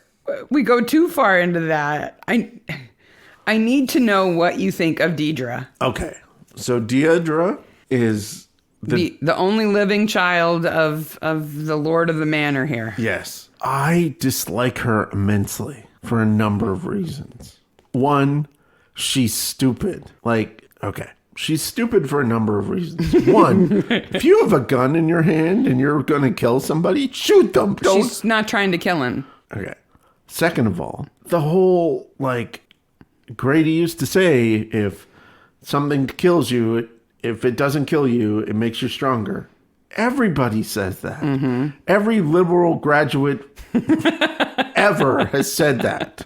we go too far into that, I need to know what you think of Deidre. Okay. So Deidre is the only living child of the Lord of the Manor here. Yes. I dislike her immensely for a number of reasons. One, she's stupid. Like, okay. She's stupid for a number of reasons. One, if you have a gun in your hand and you're going to kill somebody, shoot them. She's not trying to kill him. Okay. Second of all, the whole, like, Grady used to say, if something kills you, if it doesn't kill you, it makes you stronger. Everybody says that. Mm-hmm. Every liberal graduate ever has said that.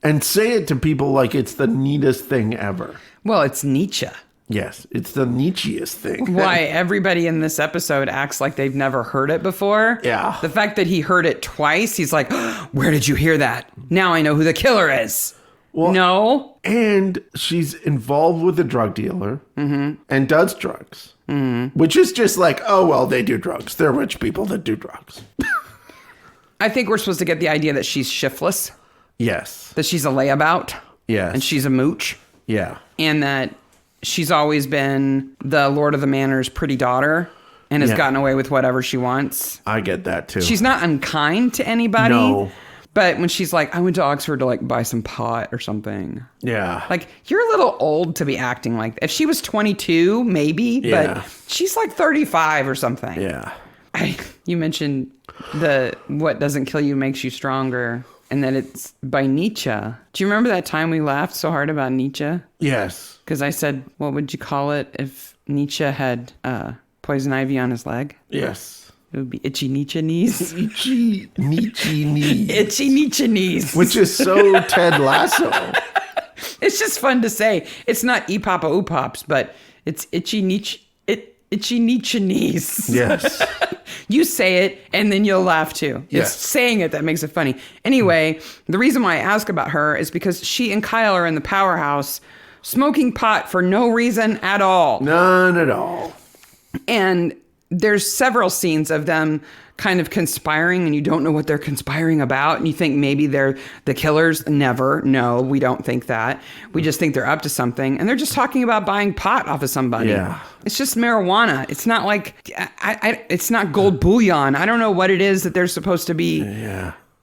And say it to people like it's the neatest thing ever. Well, it's Nietzsche. Yes, it's the Nietzscheest thing. Why everybody in this episode acts like they've never heard it before. Yeah. The fact that he heard it twice, he's like, where did you hear that? Now I know who the killer is. Well, no. And she's involved with a drug dealer and does drugs. Which is just like, oh, well, they do drugs. They're rich people that do drugs. I think we're supposed to get the idea that she's shiftless. Yes. That she's a layabout. Yes. And she's a mooch. Yeah. And that she's always been the Lord of the Manor's pretty daughter and has gotten away with whatever she wants. I get that too. She's not unkind to anybody. No. But when she's like, I went to Oxford to like buy some pot or something. Yeah. Like, you're a little old to be acting like that. If she was 22, maybe, but she's like 35 or something. Yeah. You mentioned the what doesn't kill you makes you stronger. And that it's by Nietzsche. Do you remember that time we laughed so hard about Nietzsche? Yes. Because I said, what would you call it if Nietzsche had poison ivy on his leg? Yes. It would be itchy Nietzsche knees. Itchy Nietzsche knees. Itchy Nietzsche knees. Which is so Ted Lasso. It's just fun to say. It's not E-Papa Oopops, but it's itchy Nietzsche. Itchy Nietzsche knees. Yes. You say it, and then you'll laugh too. Yes. It's saying it that makes it funny. Anyway, the reason why I ask about her is because she and Kyle are in the powerhouse smoking pot for no reason at all. None at all. And there's several scenes of them kind of conspiring, and you don't know what they're conspiring about, and you think maybe they're the killers. Never. No, we don't think that. We just think they're up to something, and they're just talking about buying pot off of somebody. Yeah. It's just marijuana. It's not like it's not gold bullion. I don't know what it is that they're supposed to be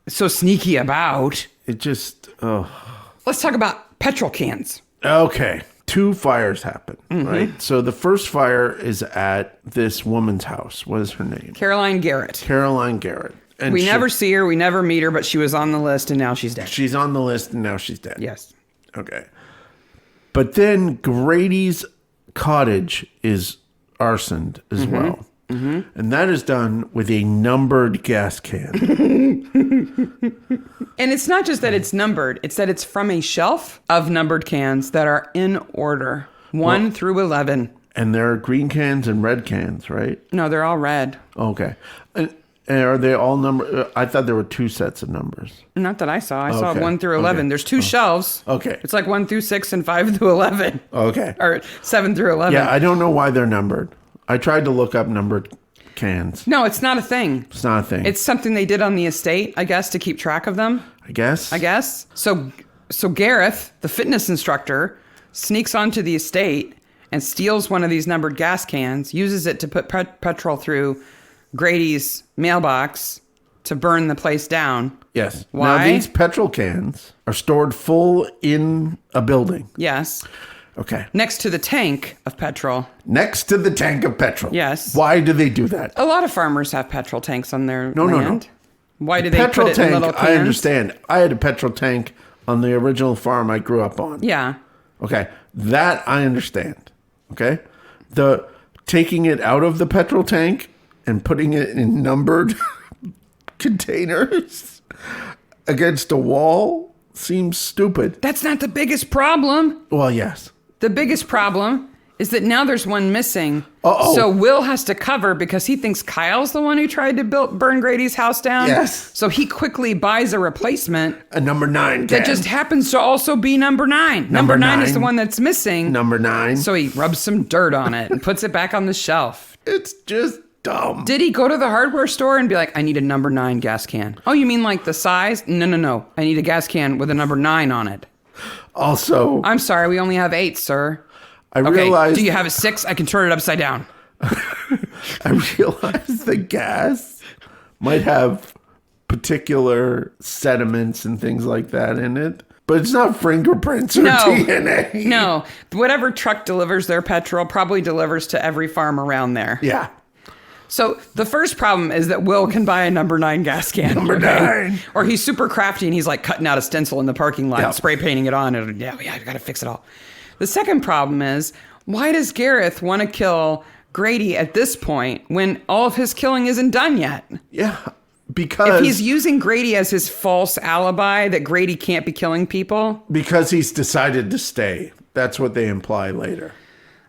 so sneaky about. It just Let's talk about petrol cans. Okay. 2 fires happen, right? So the first fire is at this woman's house. What is her name? Caroline Garrett. Caroline Garrett. And We never see her. We never meet her, but she was on the list, and now she's dead. She's on the list, and now she's dead. Yes. Okay. But then Grady's cottage is arsoned as well. Mm-hmm. And that is done with a numbered gas can. And it's not just that it's numbered. It's that it's from a shelf of numbered cans that are in order. 1 through 11. And there are green cans and red cans, right? No, they're all red. Okay. And are they all numbered? I thought there were 2 sets of numbers. Not that I saw. I saw 1 through 11. Okay. There's 2 shelves. Okay. It's like 1 through 6 and 5 through 11. Okay. Or 7 through 11. Yeah, I don't know why they're numbered. I tried to look up numbered cans. No, it's not a thing. It's not a thing. It's something they did on the estate, I guess, to keep track of them. I guess. So Gareth, the fitness instructor, sneaks onto the estate and steals one of these numbered gas cans, uses it to put petrol through Grady's mailbox to burn the place down. Yes. Why? Now, these petrol cans are stored full in a building. Yes. Okay. Next to the tank of petrol. Next to the tank of petrol. Yes. Why do they do that? A lot of farmers have petrol tanks on their No. land. Why do they Petrol put it in little tank, cans? I understand. I had a petrol tank on the original farm I grew up on. Yeah. Okay. That I understand. Okay. The taking it out of the petrol tank and putting it in numbered containers against a wall seems stupid. That's not the biggest problem. Well, yes. The biggest problem is that now there's one missing. Uh-oh. So Will has to cover because he thinks Kyle's the one who tried to burn Grady's house down. Yes. So he quickly buys a replacement. A number 9 can. That just happens to also be number 9. Number 9 is the one that's missing. Number 9. So he rubs some dirt on it and puts it back on the shelf. It's just dumb. Did he go to the hardware store and be like, I need a number 9 gas can? Oh, you mean like the size? No. I need a gas can with a number 9 on it. Also, I'm sorry, we only have 8, sir. I Okay, realized. do you have a 6? I can turn it upside down. I realized the gas might have particular sediments and things like that in it, but it's not fingerprints or DNA. No, whatever truck delivers their petrol probably delivers to every farm around there. Yeah. So the first problem is that Will can buy a number 9 gas can. Number 9. Or he's super crafty and he's like cutting out a stencil in the parking lot, Yep. spray painting it on. And I got to fix it all. The second problem is, why does Gareth want to kill Grady at this point when all of his killing isn't done yet? Yeah. Because If he's using Grady as his false alibi that Grady can't be killing people. Because he's decided to stay. That's what they imply later.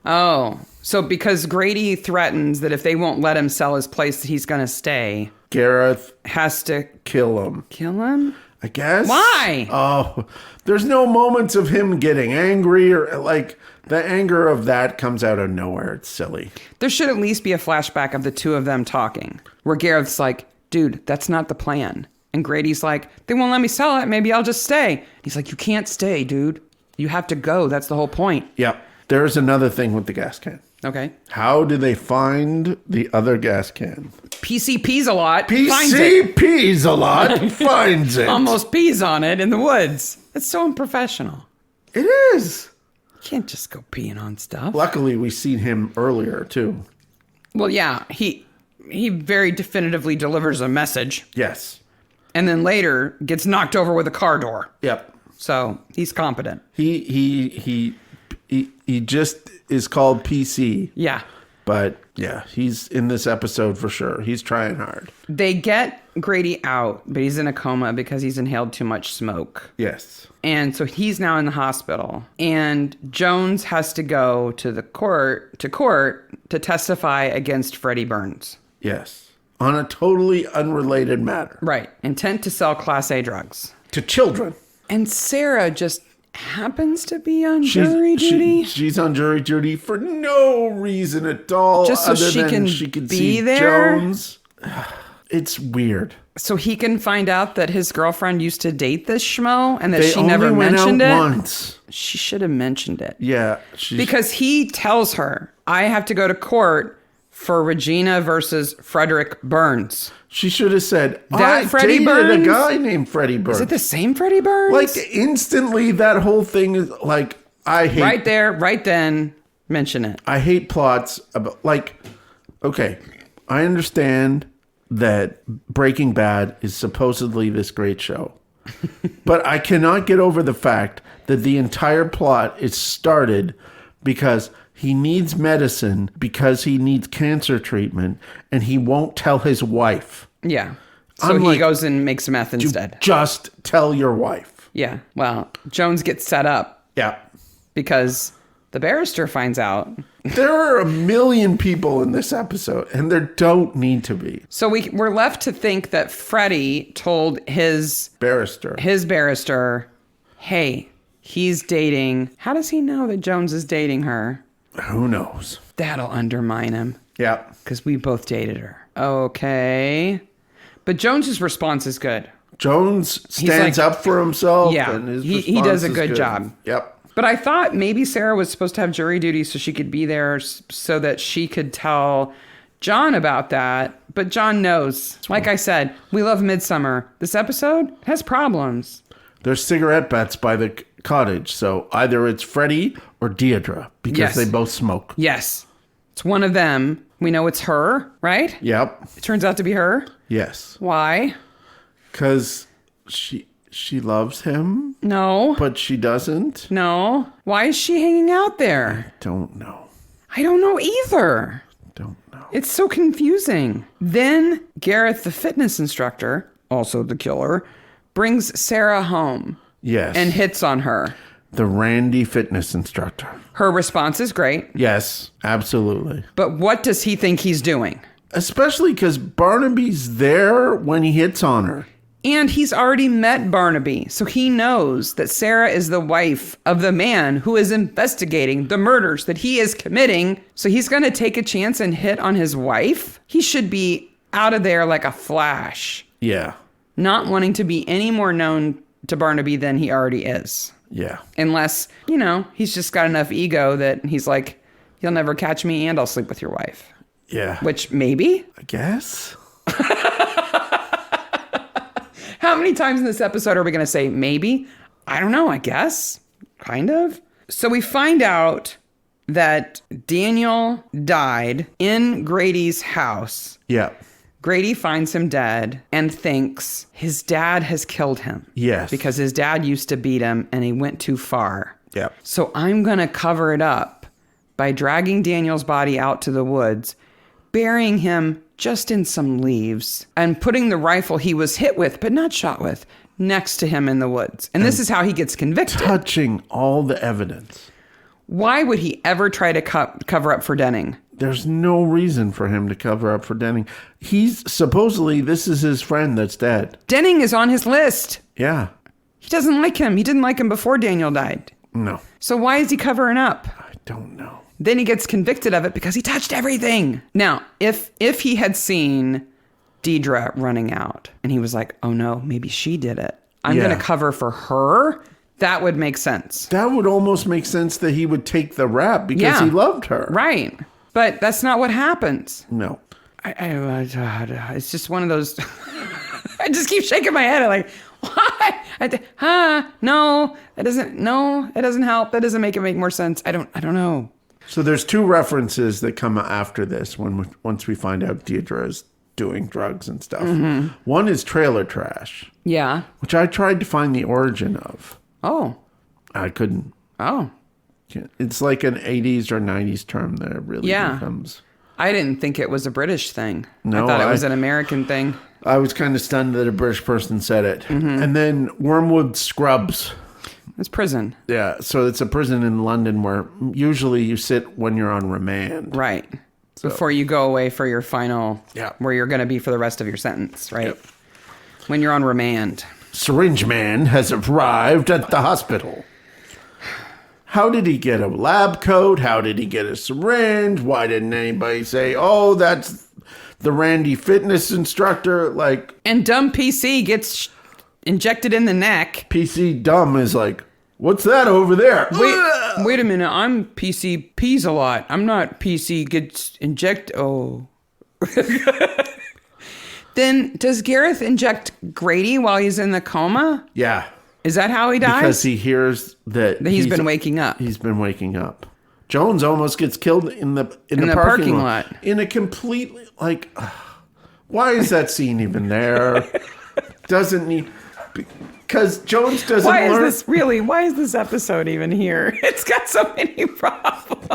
Oh, so because Grady threatens that if they won't let him sell his place, that he's going to stay. Gareth Has to kill him. kill him? I guess. Why? Oh, there's no moments of him getting angry or like the anger of that comes out of nowhere. It's silly. There should at least be a flashback of the two of them talking where Gareth's like, dude, that's not the plan. And Grady's like, they won't let me sell it. Maybe I'll just stay. He's like, you can't stay, dude. You have to go. That's the whole point. Yep. There's another thing with the gas can. Okay. How do they find the other gas can? PC Peesalot finds it. Peesalot finds it. Almost pees on it in the woods. That's so unprofessional. It is. You can't just go peeing on stuff. Luckily, we seen him earlier, too. Well, yeah, he very definitively delivers a message Yes. and then later gets knocked over with a car door. Yep. So he's competent. He just is called PC. Yeah. But yeah, he's in this episode for sure. He's trying hard. They get Grady out, but he's in a coma because he's inhaled too much smoke. Yes. And so he's now in the hospital. And Jones has to go to the court to testify against Freddie Burns. Yes. On a totally unrelated matter. Right. Intent to sell Class A drugs. To children. And Sarah just happens to be on jury duty. She's on jury duty for no reason at all. Just so other she than can she could be see there? Jones. It's weird. So he can find out that his girlfriend used to date this schmo and that They she never only went mentioned out it. once. She should have mentioned it. Yeah. Because he tells her, I have to go to court for Regina versus Frederick Burns. She should have said, That I Freddie dated Burns? a guy named Freddie Burns. Is it the same Freddie Burns? Like, instantly, that whole thing is like, I hate... Right there, right then, mention it. I hate plots about, like, okay, I understand that Breaking Bad is supposedly this great show. But I cannot get over the fact that the entire plot is started because he needs medicine because he needs cancer treatment and he won't tell his wife. Yeah. So I'm he like, goes and makes meth instead. Just tell your wife. Yeah. Well, Jones gets set up Yeah. because the barrister finds out. There are a million people in this episode and there don't need to be. So we're left to think that Freddie told his Barrister. hey, he's dating. How does he know that Jones is dating her? Who knows? That'll undermine him. Yeah. Because we both dated her. Okay. But Jones's response is good. Jones stands up for himself. Yeah, and his he does a response is good job. Yep. But I thought maybe Sarah was supposed to have jury duty so she could be there so that she could tell John about that, but John knows. Like I said, we love Midsomer. This episode has problems. There's cigarette butts by the cottage, so either it's Freddie or Deirdre, because they both smoke. Yes. It's one of them. We know it's her, right? Yep. It turns out to be her? Yes. Why? Because she loves him? No. But she doesn't? No. Why is she hanging out there? I don't know. I don't know either. Don't know. It's so confusing. Then Gareth, the fitness instructor, also the killer, brings Sarah home. Yes. And hits on her. The Randy fitness instructor. Her response is great. Yes, absolutely. But what does he think he's doing? Especially because Barnaby's there when he hits on her. And he's already met Barnaby, so he knows that Sarah is the wife of the man who is investigating the murders that he is committing. So he's going to take a chance and hit on his wife? He should be out of there like a flash. Yeah. Not wanting to be any more known to Barnaby than he already is. Yeah. Unless, he's just got enough ego that he's like, you'll never catch me and I'll sleep with your wife. Yeah. Which maybe? I guess. How many times in this episode are we going to say maybe? I don't know, I guess. Kind of. So we find out that Daniel died in Grady's house. Yeah. Grady finds him dead and thinks his dad has killed him. Yes. Because his dad used to beat him and he went too far. Yeah. So I'm going to cover it up by dragging Daniel's body out to the woods, burying him just in some leaves, and putting the rifle he was hit with, but not shot with, next to him in the woods. And this is how he gets convicted. Touching all the evidence. Why would he ever try to cover up for Denning? There's no reason for him to cover up for Denning. Supposedly, this is his friend that's dead. Denning is on his list. Yeah. He doesn't like him. He didn't like him before Daniel died. No. So why is he covering up? I don't know. Then he gets convicted of it because he touched everything. Now, if he had seen Deirdre running out and he was like, oh no, maybe she did it. I'm going to cover for her. That would make sense. That would almost make sense that he would take the rap because he loved her. Right. But that's not what happens. No. It's just one of those. I just keep shaking my head. I'm like, what? No, that doesn't help. That doesn't make it make more sense. I don't know. So there's two references that come after this once we find out Deirdre is doing drugs and stuff. Mm-hmm. One is trailer trash. Yeah. Which I tried to find the origin of. Oh. I couldn't. Oh. It's like an 80s or 90s term that really becomes. I didn't think it was a British thing. No, I thought it was an American thing. I was kind of stunned that a British person said it. Mm-hmm. And then Wormwood Scrubs. It's prison. Yeah, so it's a prison in London where usually you sit when you're on remand. Right. So. Before you go away for your final, where you're going to be for the rest of your sentence, right? Yep. When you're on remand. Syringe Man has arrived at the hospital. How did he get a lab coat? How did he get a syringe? Why didn't anybody say, oh, that's the Randy fitness instructor? And dumb PC gets injected in the neck. PC dumb is like, what's that over there? Wait a minute. I'm PC Peesalot. I'm not PC gets injected. Oh. Then does Gareth inject Grady while he's in the coma? Yeah. Is that how he dies? Because he hears that he's been waking up. He's been waking up. Jones almost gets killed in the parking lot. In a completely, why is that scene even there? Doesn't need... Because Jones doesn't learn... Why is this episode even here? It's got so many problems.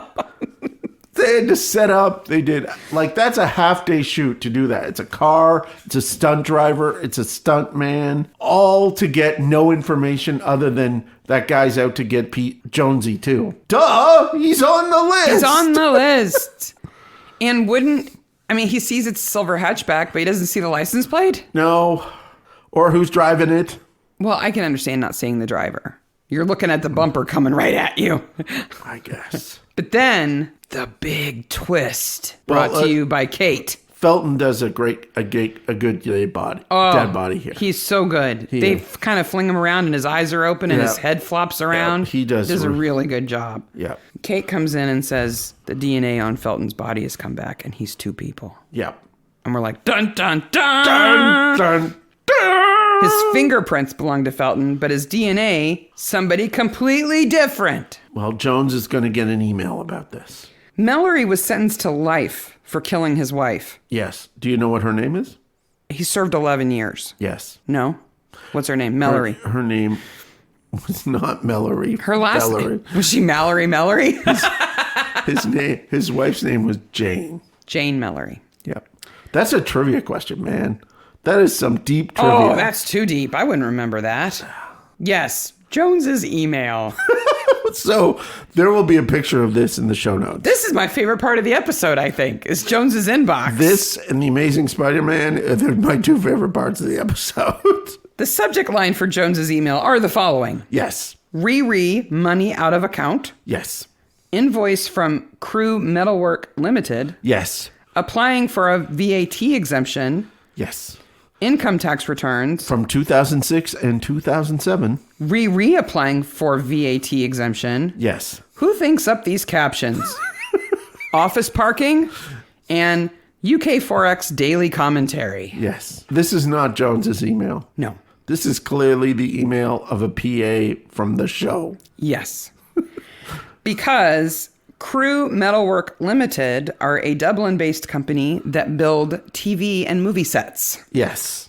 They had to set up, that's a half-day shoot to do that. It's a car, it's a stunt driver, it's a stunt man, all to get no information other than that guy's out to get Jonesy too. Duh! He's on the list! He's on the list. And he sees it's a silver hatchback, but he doesn't see the license plate? No. Or who's driving it? Well, I can understand not seeing the driver. You're looking at the bumper coming right at you. I guess. But then, the big twist brought to you by Kate. Felton does a good dead body here. He's so good. They kind of fling him around and his eyes are open and his head flops around. He does a really good job. Yeah. Kate comes in and says the DNA on Felton's body has come back and he's two people. Yeah. And we're like, dun, dun, dun. Dun, dun, dun. His fingerprints belong to Felton, but his DNA, somebody completely different. Well, Jones is going to get an email about this. Mallory was sentenced to life for killing his wife. Yes. Do you know what her name is? He served 11 years. Yes. No? What's her name? Mallory. Her name was not Mallory. Her last name. Was she Mallory? His wife's name was Jane. Jane Mallory. Yep. That's a trivia question, man. That is some deep trivia. Oh, that's too deep. I wouldn't remember that. Yes. Jones's email. So there will be a picture of this in the show notes. This is my favorite part of the episode, I think, is Jones's inbox. This and The Amazing Spider-Man are my two favorite parts of the episode. The subject line for Jones's email are the following. Yes. Money out of account. Yes. Invoice from Crew Metalwork Limited. Yes. Applying for a VAT exemption. Yes. Income tax returns. From 2006 and 2007. Reapplying for VAT exemption. Yes. Who thinks up these captions? Office parking and UK Forex daily commentary. Yes. This is not Jones's email. No. This is clearly the email of a PA from the show. Yes. Because Crew Metalwork Limited are a Dublin-based company that build TV and movie sets. Yes.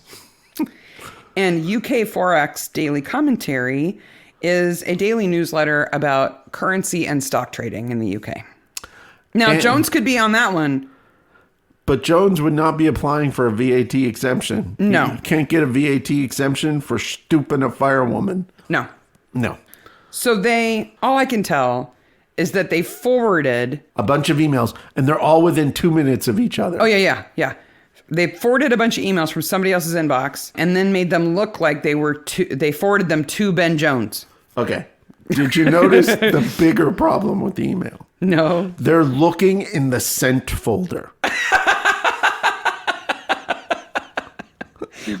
And UK Forex Daily Commentary is a daily newsletter about currency and stock trading in the UK. Now, Jones could be on that one. But Jones would not be applying for a VAT exemption. No. You can't get a VAT exemption for stooping a firewoman. No. No. So all I can tell is that they forwarded a bunch of emails, and they're all within 2 minutes of each other. Oh, yeah. They forwarded a bunch of emails from somebody else's inbox and then made them look like they forwarded them to Ben Jones. Okay. Did you notice the bigger problem with the email? No. They're looking in the sent folder.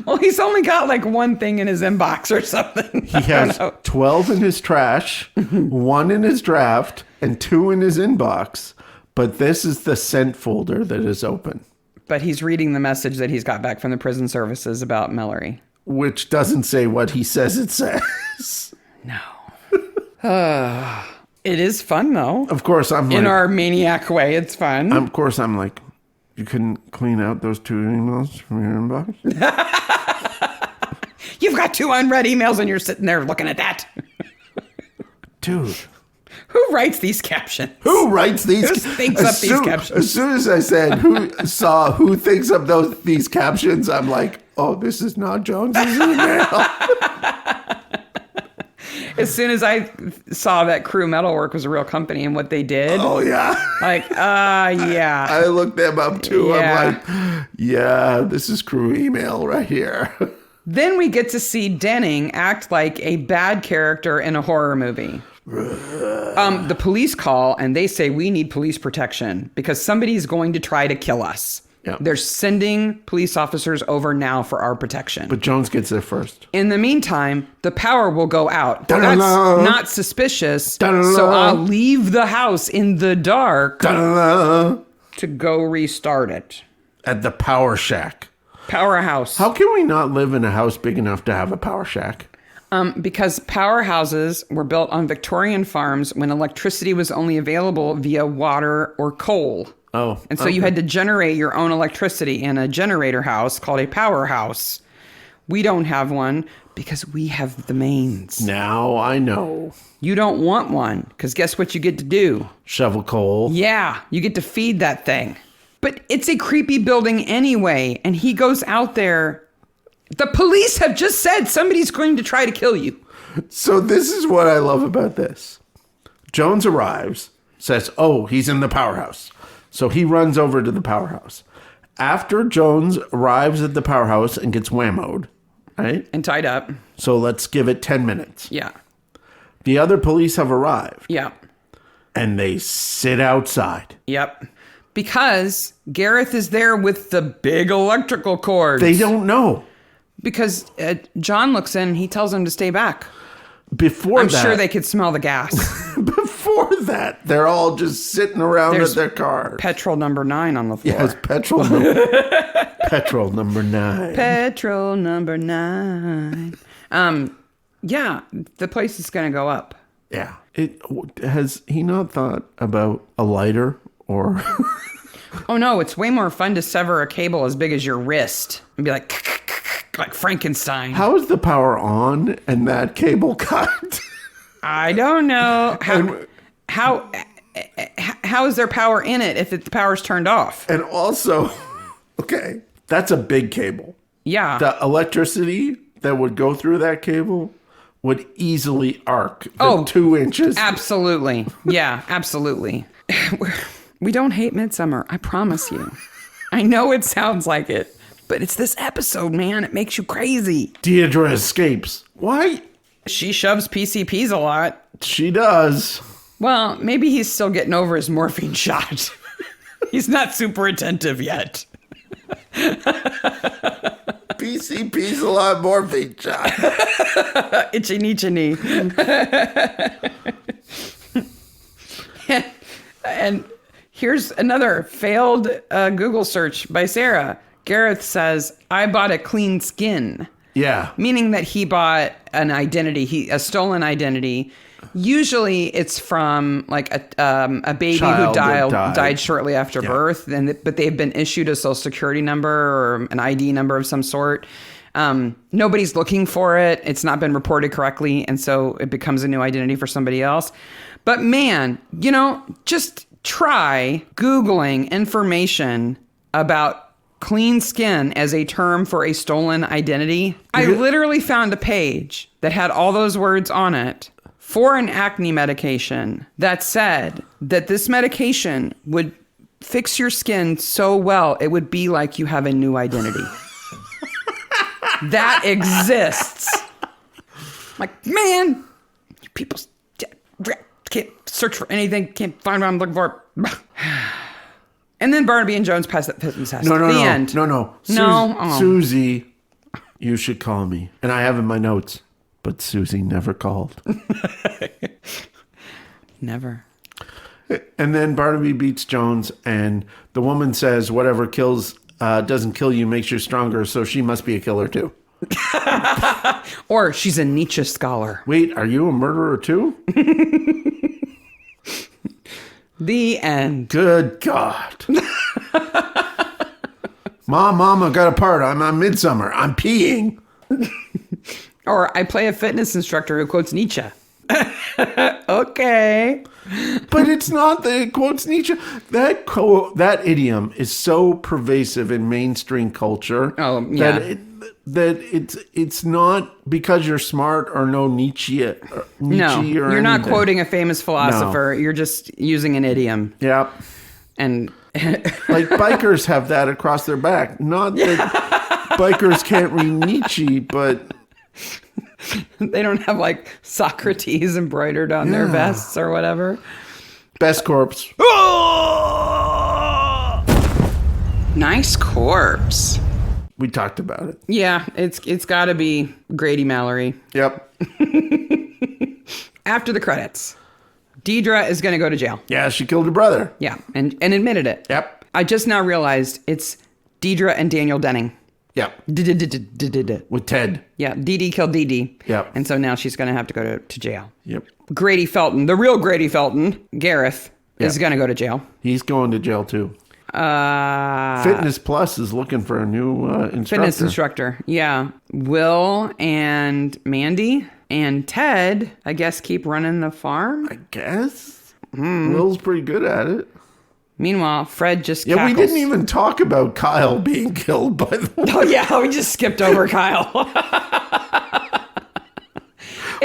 Well, he's only got like one thing in his inbox or something. He has 12 in his trash, 1 in his draft, and 2 in his inbox. But this is the sent folder that is open. But he's reading the message that he's got back from the prison services about Mallory. Which doesn't say what he says it says. No. It is fun, though. Of course, I'm like... In our maniac way, it's fun. Of course, I'm like, you couldn't clean out those 2 emails from your inbox? You've got 2 unread emails and you're sitting there looking at that. Dude. Who writes these captions? Who writes these? Who thinks up these captions? As soon as I said who thinks up these captions, I'm like, oh, this is not Jones's email. As soon as I saw that Crew Metalwork was a real company and what they did. Oh, yeah. Like, yeah. I looked them up, too. Yeah. I'm like, yeah, this is Crew email right here. Then we get to see Denning act like a bad character in a horror movie. The police call and they say we need police protection because somebody's going to try to kill us. Yeah. They're sending police officers over now for our protection. But Jones gets there first. In the meantime, the power will go out. Well, that's not suspicious. Da-da-da. So I'll leave the house in the dark Da-da-da. to go restart it. At the power shack. Powerhouse. How can we not live in a house big enough to have a power shack? Because powerhouses were built on Victorian farms when electricity was only available via water or coal. Oh. And so you had to generate your own electricity in a generator house called a powerhouse. We don't have one because we have the mains. Now I know. You don't want one because guess what you get to do? Shovel coal. Yeah, you get to feed that thing. But it's a creepy building anyway, and he goes out there. The police have just said somebody's going to try to kill you. So this is what I love about this. Jones arrives, says, oh, he's in the powerhouse. So he runs over to the powerhouse. After Jones arrives at the powerhouse and gets whammoed, right? And tied up. So let's give it 10 minutes. Yeah. The other police have arrived. Yeah. And they sit outside. Yep. Because Gareth is there with the big electrical cords. They don't know. Because John looks in and he tells them to stay back. I'm sure they could smell the gas. Before that, they're all just sitting around at their car. Petrol number 9 on the floor. Yes, petrol number 9. Petrol number 9. Yeah, the place is going to go up. Yeah. Has he not thought about a lighter or... Oh, no, it's way more fun to sever a cable as big as your wrist and be like Frankenstein. How is the power on and that cable cut? I don't know. How is there power in it if the power's turned off? And also, okay, that's a big cable. Yeah. The electricity that would go through that cable would easily arc the 2 inches. Absolutely. Yeah, absolutely. We don't hate Midsomer, I promise you. I know it sounds like it, but it's this episode, man. It makes you crazy. Deirdre escapes. Why? She shoves PCPs a lot. She does. Well, maybe he's still getting over his morphine shot. He's not super attentive yet. PCP's a lot morphine shot. Itchy Nietzsche. And here's another failed Google search by Sarah. Gareth says, I bought a clean skin. Yeah. Meaning that he bought an identity, a stolen identity. Usually it's from like a baby who died shortly after birth, but they've been issued a social security number or an ID number of some sort. Nobody's looking for it. It's not been reported correctly. And so it becomes a new identity for somebody else. But man, just try Googling information about clean skin as a term for a stolen identity. I literally found a page that had all those words on it for an acne medication that said that this medication would fix your skin so well, it would be like you have a new identity. That exists. Like, man, people can't search for anything, can't find what I'm looking for. And then Barnaby and Jones pass that fitness test. No. End. No. Susie, you should call me. And I have in my notes, but Susie never called. Never. And then Barnaby beats Jones, and the woman says, whatever kills doesn't kill you makes you stronger, so she must be a killer too. Or she's a Nietzsche scholar. Wait, are you a murderer too? The end. Good God. Mom, I got a part. I'm on Midsomer. I'm peeing. Or I play a fitness instructor who quotes Nietzsche. Okay. But it's not that it quotes Nietzsche. That idiom is so pervasive in mainstream culture. Oh, yeah. That it's not because you're smart or know Nietzsche. No, you're anything. not quoting a famous philosopher. No. You're just using an idiom. Yep. And like bikers have that across their back. Not that bikers can't read Nietzsche, but they don't have like Socrates embroidered on their vests or whatever. Best corpse. Nice corpse. We talked about it. Yeah, it's got to be Grady Mallory. Yep. After the credits, Deidre is going to go to jail. Yeah, she killed her brother. Yeah, and admitted it. Yep. I just now realized it's Deidre and Daniel Denning. Yep. With Ted. Yeah, Dee Dee killed Dee Dee. Yep. And so now she's going to have to go to jail. Yep. Grady Felton, the real Grady Felton, Gareth, is going to go to jail. He's going to jail too. Fitness Plus is looking for a new instructor. Fitness instructor, yeah. Will and Mandy and Ted, I guess, keep running the farm. I guess. Will's pretty good at it. Meanwhile, Fred just cackles. We didn't even talk about Kyle being killed, by the way. Oh, yeah, we just skipped over Kyle.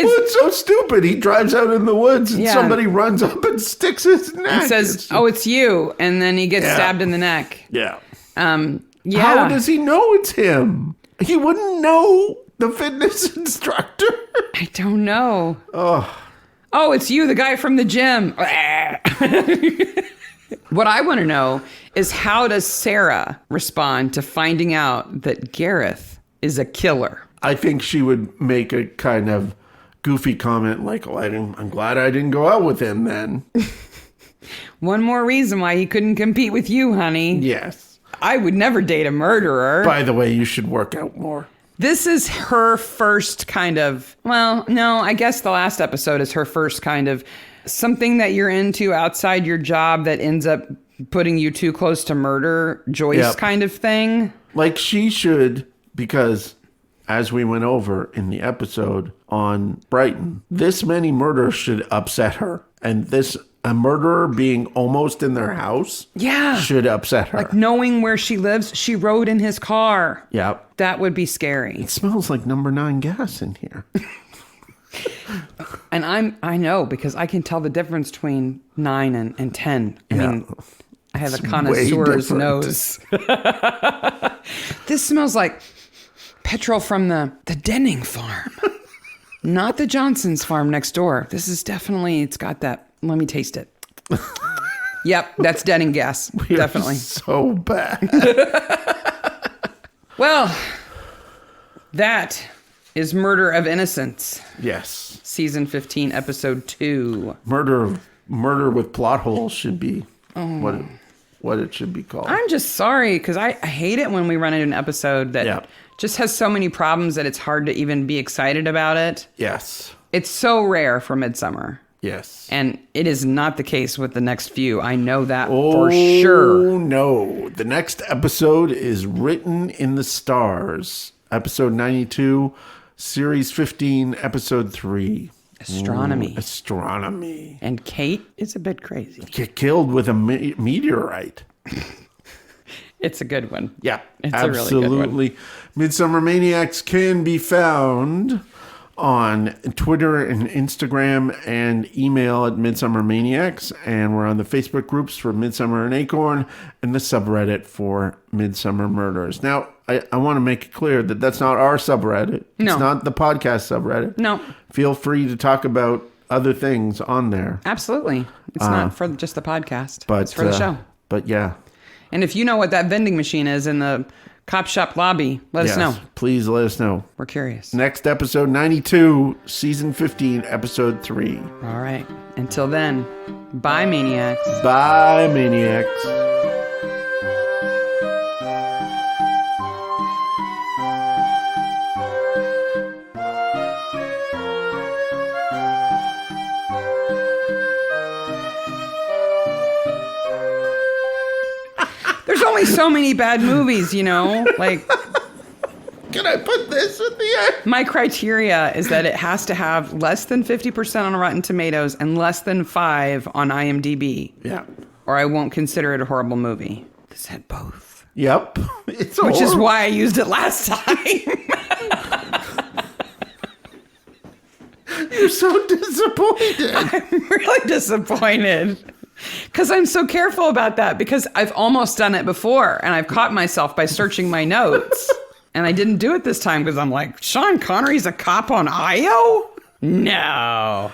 It's so stupid. He drives out in the woods and somebody runs up and sticks his neck. And says, it's you. And then he gets stabbed in the neck. Yeah. Yeah. How does he know it's him? He wouldn't know the fitness instructor. I don't know. Oh, it's you, the guy from the gym. What I want to know is, how does Sarah respond to finding out that Gareth is a killer? I think she would make a kind of goofy comment like, oh, I'm glad I didn't go out with him then. One more reason why he couldn't compete with you, honey. Yes. I would never date a murderer. By the way, you should work out more. This is her first kind of, well, no, I guess the last episode is her first kind of something that you're into outside your job that ends up putting you too close to murder, Joyce kind of thing. Like she should, because as we went over in the episode on Brighton, this many murders should upset her. And a murderer being almost in their house should upset her. Like knowing where she lives, she rode in his car. Yep. That would be scary. It smells like number 9 gas in here. And I know, because I can tell the difference between 9 and 10. I mean, I have a connoisseur's nose. This smells like petrol from the Denning farm. Not the Johnson's farm next door. This is definitely, it's got that. Let me taste it. Yep, that's Denning gas. Definitely. So bad. Well, that is Murder of Innocence. Yes. Season 15, episode 2. Murder with plot holes should be what it should be called. I'm just sorry, because I hate it when we run into an episode that just has so many problems that it's hard to even be excited about it. Yes. It's so rare for Midsomer. Yes. And it is not the case with the next few. I know that for sure. Oh, no. The next episode is Written in the Stars. Episode 92, Series 15, Episode 3. Astronomy. Astronomy. And Kate is a bit crazy. Get killed with a meteorite. It's a good one. Yeah, it's absolutely. A really good one. Midsomer Maniacs can be found on Twitter and Instagram and email at Midsomer Maniacs. And we're on the Facebook groups for Midsomer and Acorn and the subreddit for Midsomer Murders. Now, I want to make it clear that that's not our subreddit. No. It's not the podcast subreddit. No. Feel free to talk about other things on there. Absolutely. It's not for just the podcast. But, it's for the show. But yeah. And if you know what that vending machine is in the cop shop lobby, let us know. Please let us know. We're curious. Next episode 92, season 15, episode 3. All right. Until then, bye, Maniacs. Bye, Maniacs. There's only so many bad movies, you know? Like, Can I put this at the end? my criteria is that it has to have less than 50% on Rotten Tomatoes and less than 5 on IMDb. Yeah. Or I won't consider it a horrible movie. This had both. Yep. It's Which is why I used it last time. You're so disappointed. I'm really disappointed. Because I'm so careful about that, because I've almost done it before and I've caught myself by searching my notes. And I didn't do it this time because I'm like, Sean Connery's a cop on IO? No.